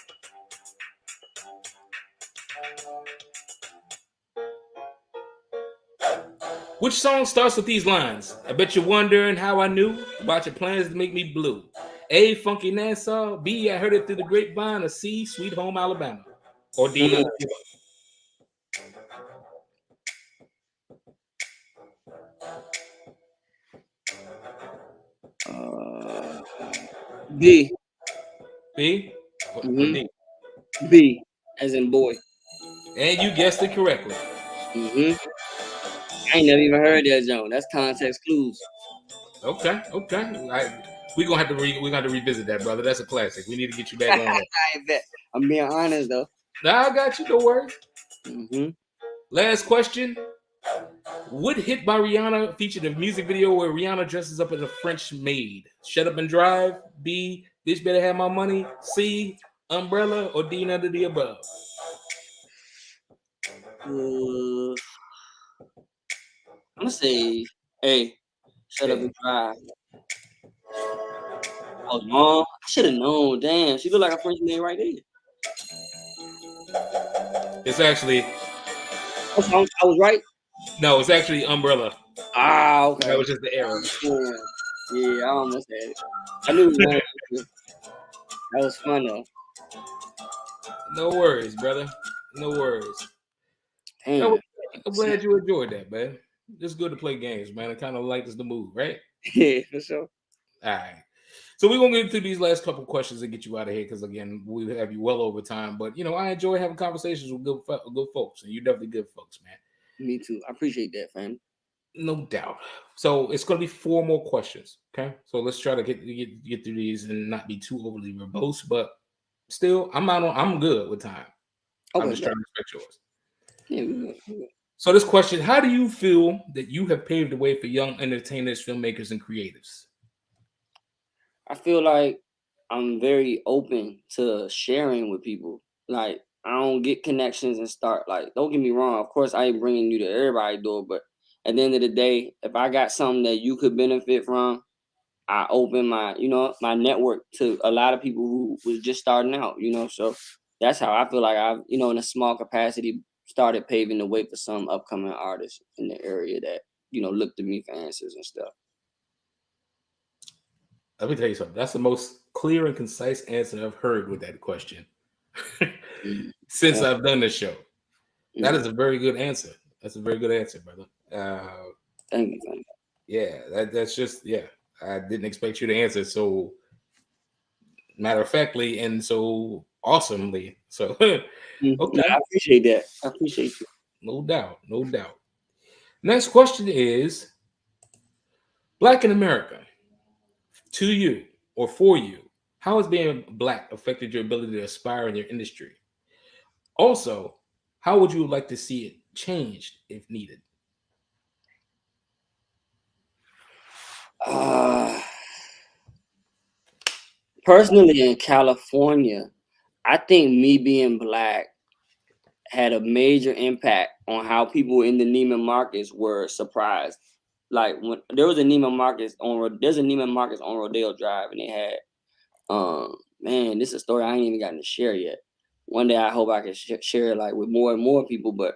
Which song starts with these lines? I bet you're wondering how I knew about your plans to make me blue. A, Funky Nassau, B, I Heard It Through the Grapevine, or C, Sweet Home Alabama, or D, B. B, or Mm-hmm. D. B, as in boy. And you guessed it correctly. Mm-hmm. I ain't never even heard that, Joe. That's context clues. Okay. We're gonna have to revisit that, brother. That's a classic. We need to get you back on that. I bet. I'm being honest though. Nah, I got you. Don't worry. Mm-hmm. Last question. What hit by Rihanna featured a music video where Rihanna dresses up as a French maid? Shut Up and Drive, B, Bitch Better Have My Money, C, Umbrella, or D, none of the above? I'm gonna say A. Shut Up and Drive. Oh no, I should have known. Damn, she look like a French maid right there. It's actually I was right. no, it's actually Umbrella. Ah, okay. That was just the error. Yeah, I almost had it. I knew it was that was fun though. No worries, brother. No worries. Damn. I'm glad you enjoyed that, man. It's good to play games, man. It kind of lightens the mood, right? Yeah, for sure. All right. So we're going to get through these last couple questions and get you out of here because, again, we have you well over time. But, you know, I enjoy having conversations with good folks, and you're definitely good folks, man. Me too. I appreciate that, fam. No doubt. So it's going to be 4 more questions, okay? So let's try to get through these and not be too overly verbose, but still, I'm good with time. Okay, I'm just trying to respect yours. Yeah, we good. So this question, how do you feel that you have paved the way for young entertainers, filmmakers, and creatives? I feel like I'm very open to sharing with people. Like, I don't get connections and start, like, don't get me wrong. Of course, I ain't bringing you to everybody's door, but at the end of the day, if I got something that you could benefit from, I open my, my network to a lot of people who was just starting out, so that's how I feel like I've, in a small capacity, started paving the way for some upcoming artists in the area that, look to me for answers and stuff. Let me tell you something. That's the most clear and concise answer I've heard with that question since I've done this show. That is a very good answer. That's a very good answer, brother. Thank you. Yeah, that's just, yeah. I didn't expect you to answer so matter-of-factly and so awesomely. So, okay. I appreciate that. I appreciate you. No doubt. No doubt. Next question is, Black in America, to you or for you, how has being Black affected your ability to aspire in your industry? Also, how would you like to see it changed if needed? Personally, in California, I think me being Black had a major impact on how people in the Neiman Marcus were surprised. Like, when there was a Neiman Marcus on Rodeo Drive, and they had, man, this is a story I ain't even gotten to share yet. One day I hope I can share it like with more and more people, but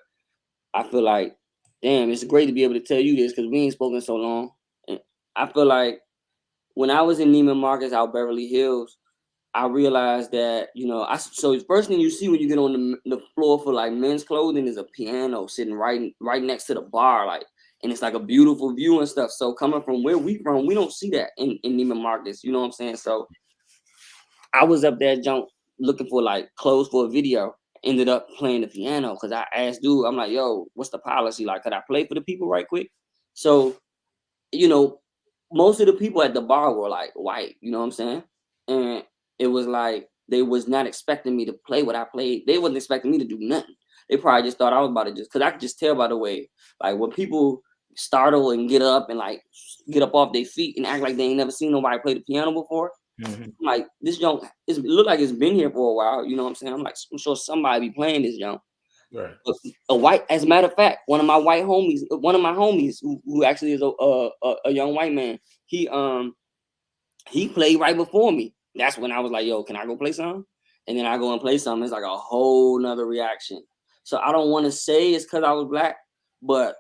I feel like, damn, it's great to be able to tell you this because we ain't spoken so long. And I feel like when I was in Neiman Marcus out Beverly Hills, I realized that, so the first thing you see when you get on the floor for like men's clothing is a piano sitting right next to the bar, like, and it's like a beautiful view and stuff. So coming from where we from, we don't see that in Neiman Marcus, you know what I'm saying? So I was up there looking for like clothes for a video, ended up playing the piano because I asked dude, I'm like, yo, what's the policy? Like, could I play for the people right quick? So, most of the people at the bar were like white, you know what I'm saying? And it was like, they was not expecting me to play what I played. They wasn't expecting me to do nothing. They probably just thought I was about to because I could just tell by the way, like when people startle and get up and like get up off their feet and act like they ain't never seen nobody play the piano before. Mm-hmm. Like, this junk, it look like it's been here for a while, you know what I'm saying? I'm like, I'm sure somebody be playing this junk. Right. A white, as a matter of fact, one of my homies who actually is a young white man, he played right before me. That's when I was like, yo, can I go play something? And then I go and play something. It's like a whole nother reaction. So I don't want to say it's because I was Black, but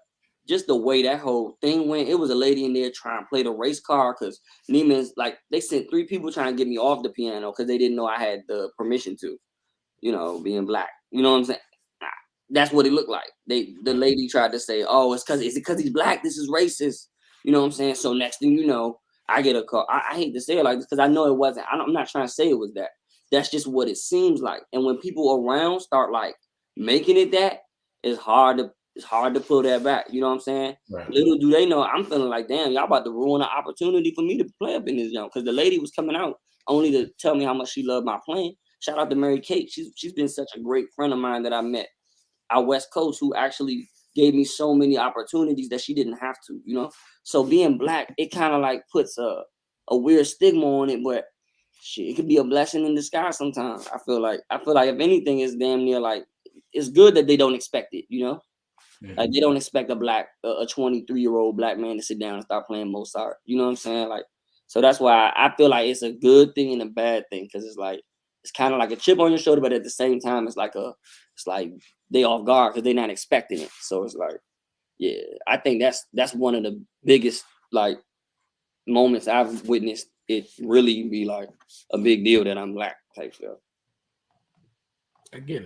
just the way that whole thing went. It was a lady in there trying to play the race car because Neiman's like they sent 3 people trying to get me off the piano because they didn't know I had the permission to, you know, being black. You know what I'm saying? That's what it looked like. The lady tried to say, "Oh, is it because he's black? This is racist." You know what I'm saying? So next thing you know, I get a call. I hate to say it like this because I know it wasn't. I'm not trying to say it was that. That's just what it seems like. And when people around start like making it that, it's hard to pull that back. You know what I'm saying? Right. Little do they know, I'm feeling like, damn, y'all about to ruin the opportunity for me to play up in this young. Because the lady was coming out only to tell me how much she loved my playing. Shout out to Mary Kate. She's been such a great friend of mine that I met out West Coast who actually gave me so many opportunities that she didn't have to, you know? So being black, it kind of like puts a weird stigma on it, but shit, it could be a blessing in disguise sometimes. I feel like if anything, it's damn near like, it's good that they don't expect it, you know? Mm-hmm. Like they don't expect a 23-year-old black man to sit down and start playing Mozart. You know what I'm saying? Like, so that's why I feel like it's a good thing and a bad thing. Cause it's like, it's kind of like a chip on your shoulder, but at the same time, it's like they off guard because they're not expecting it. So it's like, yeah, I think that's one of the biggest like moments I've witnessed it really be like a big deal that I'm black type stuff. I get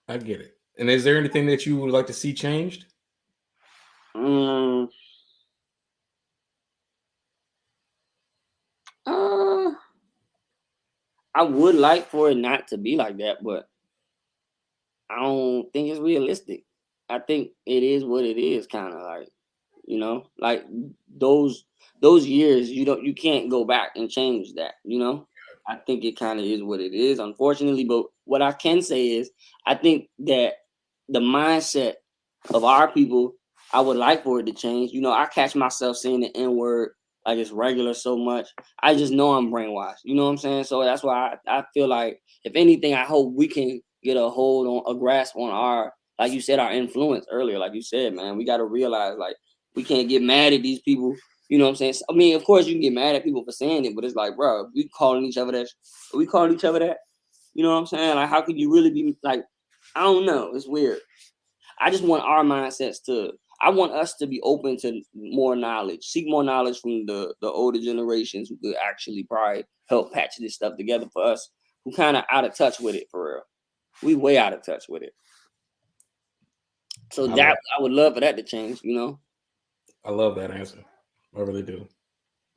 it. And is there anything that you would like to see changed? I would like for it not to be like that, but I don't think it's realistic. I think it is what it is, kind of like, you know, like those years, you can't go back and change that, you know. I think it kind of is what it is, unfortunately. But what I can say is, I think that the mindset of our people, I would like for it to change. You know, I catch myself saying the N-word like it's regular so much. I just know I'm brainwashed. You know what I'm saying? So that's why I feel like, if anything, I hope we can get a hold on, a grasp on our, like you said, our influence earlier. Like you said, man, we got to realize, like, we can't get mad at these people. You know what I'm saying? I mean, of course you can get mad at people for saying it, but it's like, bro, we calling each other that. You know what I'm saying? Like, how could you really be like, I don't know. It's weird. I just want our mindsets I want us to be open to more knowledge, seek more knowledge from the older generations who could actually probably help patch this stuff together for us, who kind of out of touch with it for real. We way out of touch with it. So I would love for that to change, you know? I love that answer. I really do.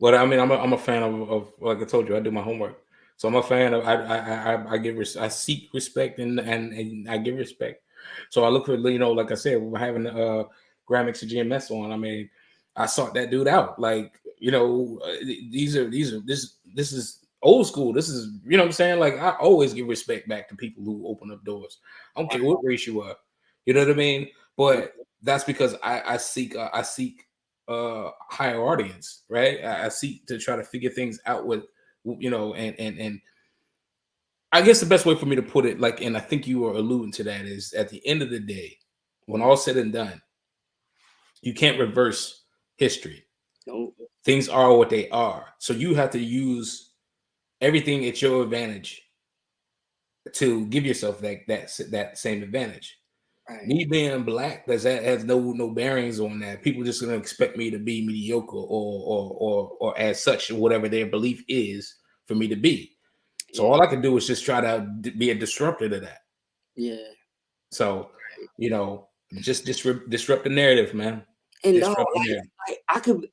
But I mean, I'm a fan of like I told you, I do my homework. So I'm a fan of I seek respect and I give respect. So I look for, you know, like I said, we're having Grammix and GMS on. I mean, I sought that dude out. Like, you know, this is old school. This is, you know what I'm saying? Like, I always give respect back to people who open up doors. I don't care what race you are. You know what I mean? But that's because I seek higher audience, right? I seek to try to figure things out with, you know, and I guess the best way for me to put it, like, and I think you were alluding to that, is at the end of the day, when all said and done, you can't reverse history. Nope. Things are what they are. So you have to use everything at your advantage to give yourself that same advantage. Right. Me being black, that has no bearings on that. People just gonna expect me to be mediocre or as such, whatever their belief is for me to be. So all I can do is just try to be a disruptor to that. Yeah. So, you know, just disrupt the narrative, man. And no,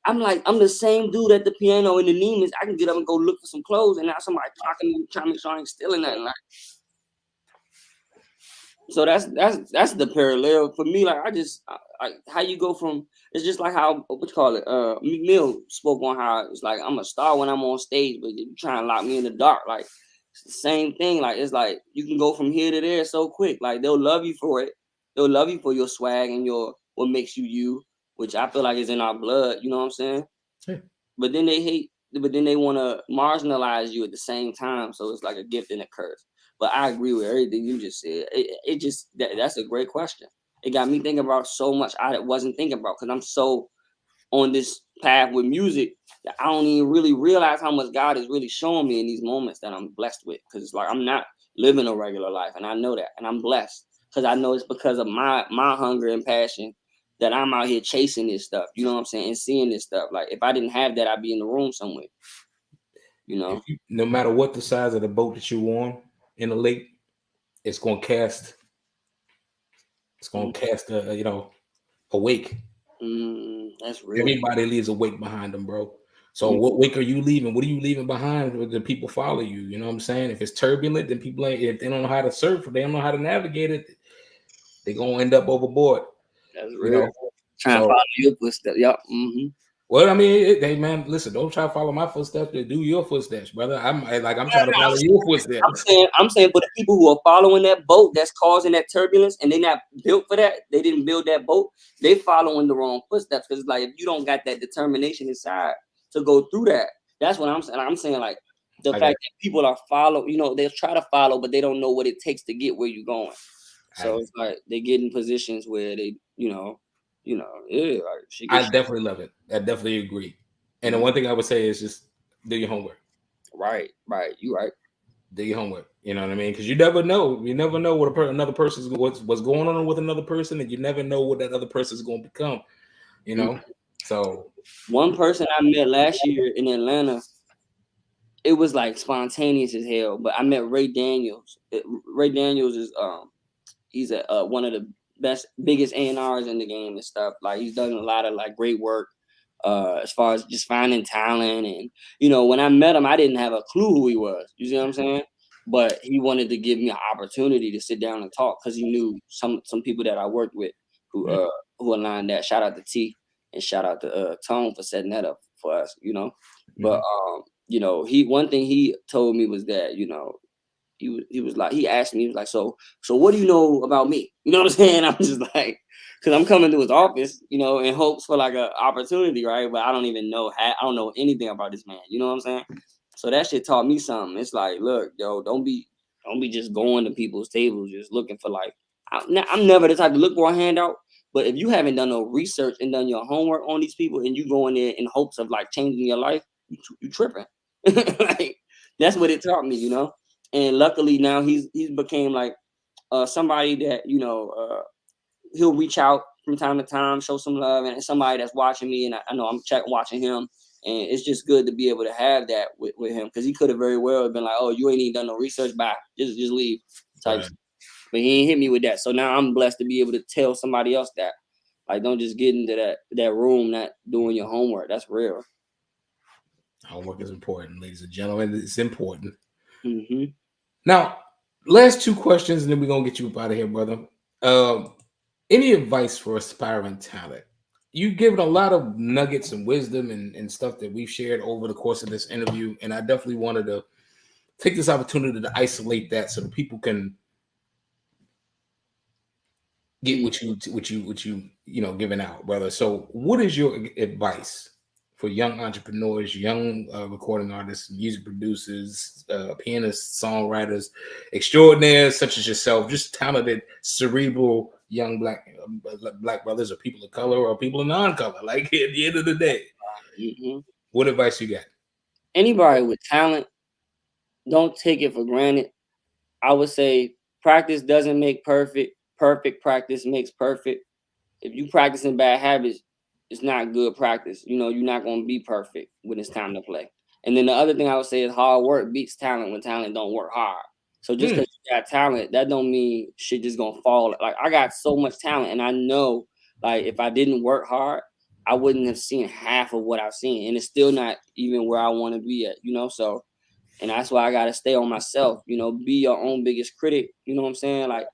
I'm the same dude at the piano in the Neiman's. I can get up and go look for some clothes, and now somebody talking to me, trying to make sure I ain't stealing nothing. Like, so that's the parallel for me. Like, how you go from, it's just like how, what you call it, Meek Mill spoke on how it's like, I'm a star when I'm on stage, but you trying to lock me in the dark. Like, it's the same thing. Like, it's like you can go from here to there so quick. Like, they'll love you for it. They'll love you for your swag and what makes you, which I feel like is in our blood. You know what I'm saying? Yeah. But then they want to marginalize you at the same time. So it's like a gift and a curse. But I agree with everything you just said. That's a great question. It got me thinking about so much I wasn't thinking about, because I'm so on this path with music that I don't even really realize how much God is really showing me in these moments that I'm blessed with. Because it's like I'm not living a regular life, and I know that, and I'm blessed because I know it's because of my hunger and passion that I'm out here chasing this stuff. You know what I'm saying? And seeing this stuff. Like if I didn't have that, I'd be in the room somewhere. You know, no matter what the size of the boat that you on in the lake, it's gonna cast. It's gonna cast a wake. That's real. Everybody leaves a wake behind them, bro. So what wake are you leaving? What are you leaving behind where the people follow you? You know what I'm saying? If it's turbulent, then people if they don't know how to surf, or they don't know how to navigate it, they're gonna end up overboard. That's you real. know? Trying to follow your footsteps. Yep. Well, I mean, hey man, listen, don't try to follow my footsteps, to do your footsteps, brother. I'm trying to follow your footsteps. I'm saying for the people who are following that boat that's causing that turbulence and they're not built for that, they didn't build that boat, they following the wrong footsteps. Because like if you don't got that determination inside to go through that, that's what I'm saying. I'm saying like the fact that people are they try to follow, but they don't know what it takes to get where you're going. So it's like they get in positions where they, I definitely love it. I definitely agree. And the one thing I would say is just do your homework. Right. You right. Do your homework. You know what I mean? Because you never know. You never know what another person's what's going on with another person, and you never know what that other person is going to become. You know. So one person I met last year in Atlanta, it was like spontaneous as hell. But I met Ray Daniels. Ray Daniels is he's one of the biggest A&Rs in the game and stuff. Like he's done a lot of like great work as far as just finding talent. And when I met him, I didn't have a clue who he was. You see what I'm saying? But he wanted to give me an opportunity to sit down and talk because he knew some people that I worked with who aligned that. Shout out to T and shout out to Tone for setting that up for us. But one thing he told me was that he was like, he asked me, he was like, so what do you know about me? You know what I'm saying? I'm just like, because I'm coming to his office, in hopes for like an opportunity, right? But I don't even know, I don't know anything about this man. You know what I'm saying? So that shit taught me something. It's like, look, yo, don't be just going to people's tables, just looking for like, I'm never the type to look for a handout. But if you haven't done no research and done your homework on these people and you go in there in hopes of like changing your life, you tripping. Like, that's what it taught me, And luckily now he's became like somebody that he'll reach out from time to time, show some love, and somebody that's watching me, and I know I'm watching him, and it's just good to be able to have that with him because he could have very well been like, oh, you ain't even done no research, bye, just leave type. Right. But he ain't hit me with that, so now I'm blessed to be able to tell somebody else that, like, don't just get into that room not doing your homework. That's real. Homework is important, ladies and gentlemen. It's important. Now, last two questions, and then we're gonna get you up out of here, brother. Any advice for aspiring talent? You've given a lot of nuggets and wisdom and stuff that we've shared over the course of this interview, and I definitely wanted to take this opportunity to isolate that so that people can get what you giving out, brother. So, what is your advice for young entrepreneurs, young recording artists, music producers, pianists, songwriters, extraordinaires such as yourself, just talented, cerebral young black brothers or people of color or people of non-color, like at the end of the day? What advice you got? Anybody with talent, don't take it for granted. I would say practice doesn't make perfect. Perfect practice makes perfect. If you practicing bad habits, it's not good practice. You're not going to be perfect when it's time to play. And then the other thing I would say is hard work beats talent when talent don't work hard. So just because you got talent, that don't mean shit just going to fall. Like, I got so much talent, and I know, like, if I didn't work hard, I wouldn't have seen half of what I've seen. And it's still not even where I want to be at, So, and that's why I got to stay on myself, be your own biggest critic. You know what I'm saying? Like,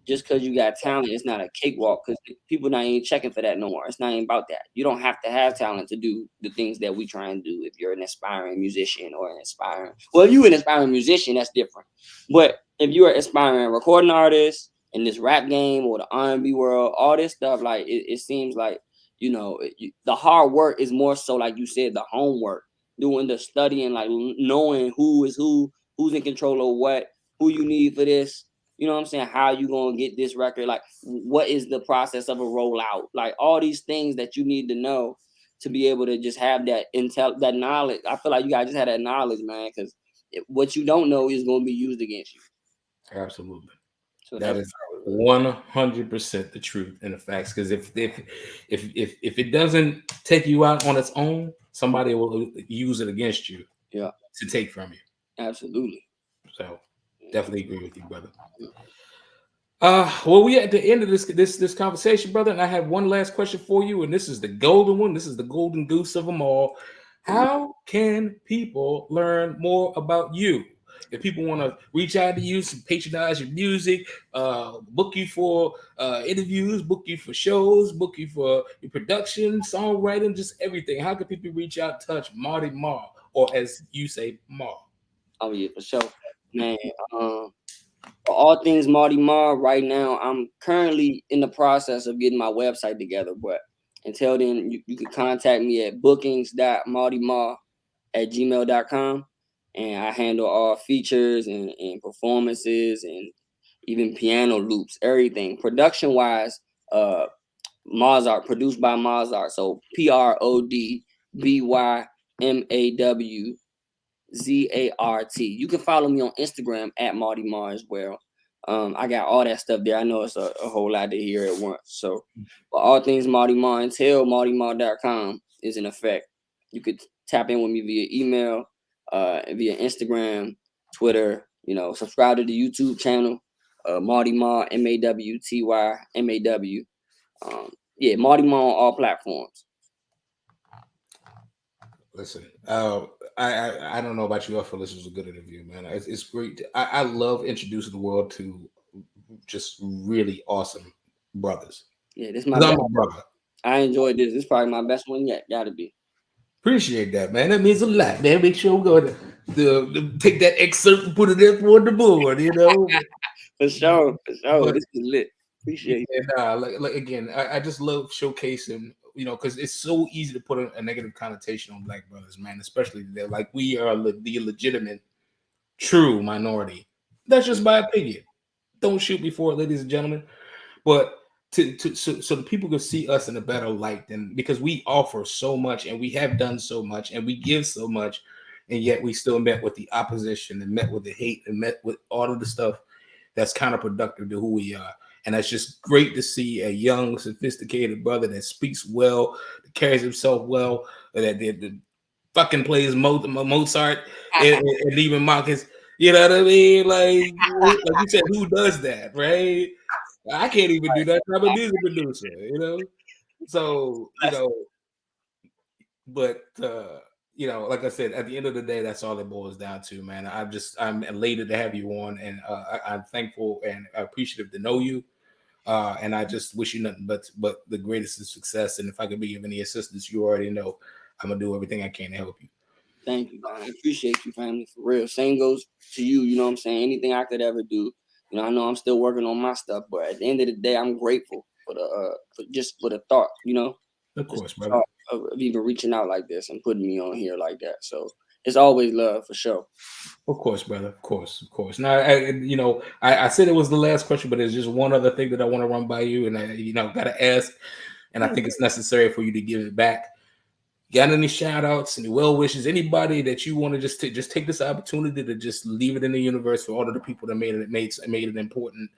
just because you got talent, it's not a cakewalk because people not even checking for that no more. It's not even about that. You don't have to have talent to do the things that we try and do if you're an aspiring musician or if you're an aspiring musician, that's different. But if you're an aspiring recording artist in this rap game or the R&B world, all this stuff, like it seems like, the hard work is more so, like you said, the homework, doing the studying, like knowing who is who's in control of what, who you need for this. You know what I'm saying? How you gonna get this record? Like, what is the process of a rollout? Like, all these things that you need to know to be able to just have that intel, that knowledge. I feel like you gotta just have that knowledge, man, because what you don't know is gonna be used against you. Absolutely. So 100% the truth and the facts. Because if it doesn't take you out on its own, somebody will use it against you. Yeah. To take from you. Absolutely. So definitely agree with you, brother. Well, we at the end of this conversation, brother, and I have one last question for you, and this is the golden one. This is the golden goose of them all. How can people learn more about you? If people want to reach out to you, patronize your music, book you for interviews, book you for shows, book you for your production, songwriting, just everything. How can people reach out, touch Mawty Maw, or as you say, Maw? Oh yeah, for sure, man. For all things Mawty Maw, right now I'm currently in the process of getting my website together. But until then, you can contact me at bookings.mawtymaw@gmail.com, and I handle all features and performances and even piano loops, everything. Production wise, Mozart, produced by Mozart. So PRODBYMAWZART. You can follow me on Instagram at Mawty Maw as well. I got all that stuff there. I know it's a whole lot to hear at once. So for all things Mawty Maw, until mawtymaw.com is in effect. You could tap in with me via email, via Instagram, Twitter, subscribe to the YouTube channel, Mawty Maw, MAWTYMAW. Yeah, Mawty Maw on all platforms. Listen, I don't know about you. I feel this was a good interview, man. It's great. I love introducing the world to just really awesome brothers. Yeah, this is my I'm a brother. I enjoyed this. This is probably my best one yet. Gotta be. Appreciate that, man. That means a lot, man. Make sure we go to take that excerpt and put it there on the board, For sure. But, this is lit. Appreciate it. And like again, I just love showcasing, because it's so easy to put a negative connotation on Black brothers, man. Especially today, like we are the legitimate, true minority. That's just my opinion. Don't shoot me for it, ladies and gentlemen. But so the people can see us in a better light, than because we offer so much and we have done so much and we give so much, and yet we still met with the opposition and met with the hate and met with all of the stuff that's counterproductive to who we are. And that's just great to see a young, sophisticated brother that speaks well, that carries himself well, that fucking plays Mozart and even Marcus. You know what I mean? Like you said, who does that, right? I can't even do that. I'm a music producer, So, but like I said, at the end of the day, that's all it boils down to, man. I'm elated to have you on, and I'm thankful and appreciative to know you. And I just wish you nothing but the greatest of success. And if I could be of any assistance, you already know I'm gonna do everything I can to help you. Thank you, man. I appreciate you, family, for real. Same goes to you. You know what I'm saying? Anything I could ever do. I know I'm still working on my stuff, but at the end of the day, I'm grateful for the thought. Of course, brother. Of even reaching out like this and putting me on here like that. So it's always love for sure. Of course, brother. Of course. Now, I said it was the last question, but there's just one other thing that I want to run by you, and I, gotta ask, and I think it's necessary for you to give it back. Got any shout outs, any well wishes, anybody that you want to just take this opportunity to just leave it in the universe for all of the people that made it important,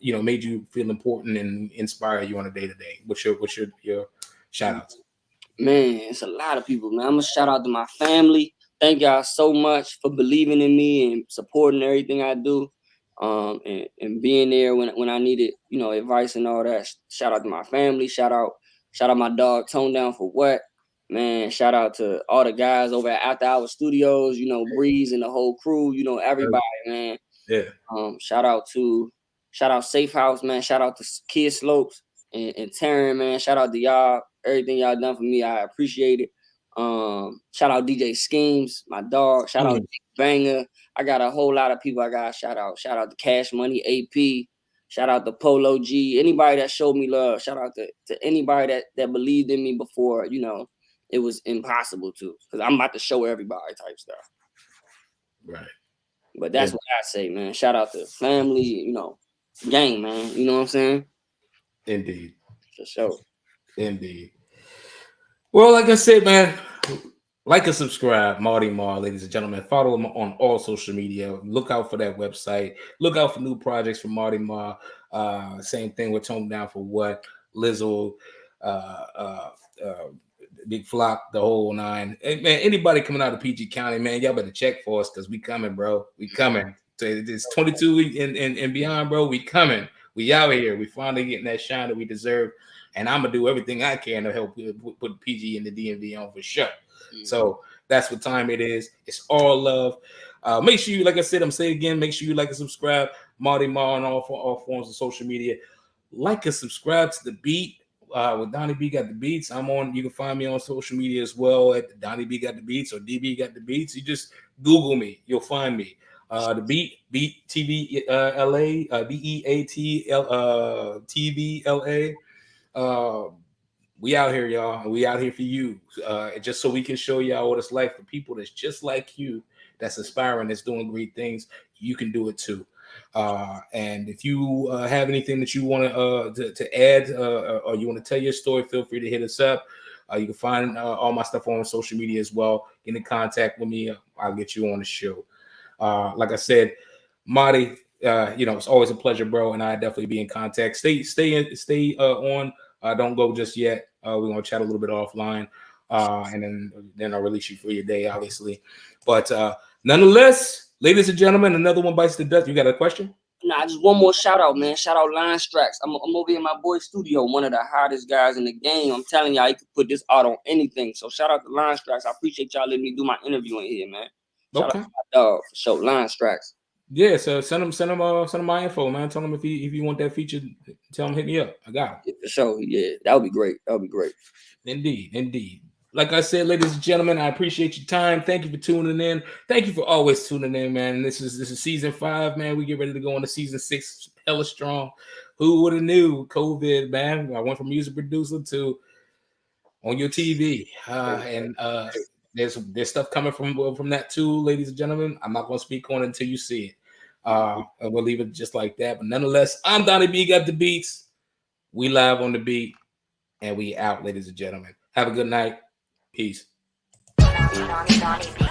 made you feel important and inspire you on a day-to-day? What's your shout outs? Man, it's a lot of people, man. I'm gonna shout out to my family. Thank y'all so much for believing in me and supporting everything I do, and being there when I needed, advice and all that. Shout out to my family. Shout out my dog Tone Down for What. Man, shout out to all the guys over at After Hours Studios, Breeze and the whole crew, everybody, man. Yeah. Shout out Safe House, man. Shout out to Kid Slopes and Taryn, man. Shout out to y'all. Everything y'all done for me, I appreciate it. Shout out DJ Schemes, my dog. Shout out Banger. I got a whole lot of people I got to shout out. Shout out to Cash Money, AP. Shout out to Polo G. Anybody that showed me love. Shout out to anybody that believed in me before, it was impossible to, because I'm about to show everybody type stuff. Right. But that's what I say, man. Shout out to family, gang, man. You know what I'm saying? Indeed. For sure. Indeed. Well, like I said, man, Like and subscribe, Mawty Maw, ladies and gentlemen. Follow him on all social media. Look out for that website. Look out for new projects from Mawty Maw. Same thing with Tone Down for What, Lizzo, Big Flock, the whole nine. And man, anybody coming out of PG County, man, y'all better check for us because we coming, bro. We coming. So it's 22 and beyond, bro. We coming. We out here. We finally getting that shine that we deserve. And I'm gonna do everything I can to help put PG and the DMV on for sure. So that's what time it is. It's all love. Make sure you, like I said, I'm saying again, make sure you like and subscribe. Mawty Maw on all forms of social media. Like and subscribe to The Beat. With Donnie B Got the Beats. I'm on. You can find me on social media as well at Donnie B Got the Beats or DB Got the Beats. You just Google me, you'll find me. The Beat TV LA BEAT TVLA. We out here, y'all. We out here for you. Just so we can show y'all what it's like for people that's just like you, that's aspiring, that's doing great things. You can do it too. And if you have anything that you want to add or you want to tell your story, feel free to hit us up. You can find all my stuff on social media as well. Get in contact with me. I'll get you on the show. Like I said, Mawty, it's always a pleasure, bro. And I definitely be in contact. Stay on. Don't go just yet. We're gonna chat a little bit offline, and then I'll release you for your day, obviously. But nonetheless, ladies and gentlemen, another one bites the dust. You got a question? Nah, just one more shout out, man. Shout out Line Strax. I'm over in my boy's studio, one of the hottest guys in the game. I'm telling y'all, he could put this out on anything. So shout out to Line Strax. I appreciate y'all letting me do my interview in here, man. Shout out to my dog for sure, Line Strax. Yeah, so send him my info, man. Tell him if you want that feature, tell him hit me up. I got him. Yeah, for sure. Yeah, that would be great. That would be great. Indeed. Like I said, ladies and gentlemen, I appreciate your time. Thank you for tuning in. Thank you for always tuning in, man. This is season 5, man. We get ready to go into season 6, hella strong. Who would have knew COVID, man? I went from music producer to on your TV, and there's stuff coming from that too, ladies and gentlemen. I'm not gonna speak on it until you see it. And we'll leave it just like that. But nonetheless, I'm Donnie B Got the Beats. We live on the beat, and we out, ladies and gentlemen. Have a good night. Peace. Donnie B.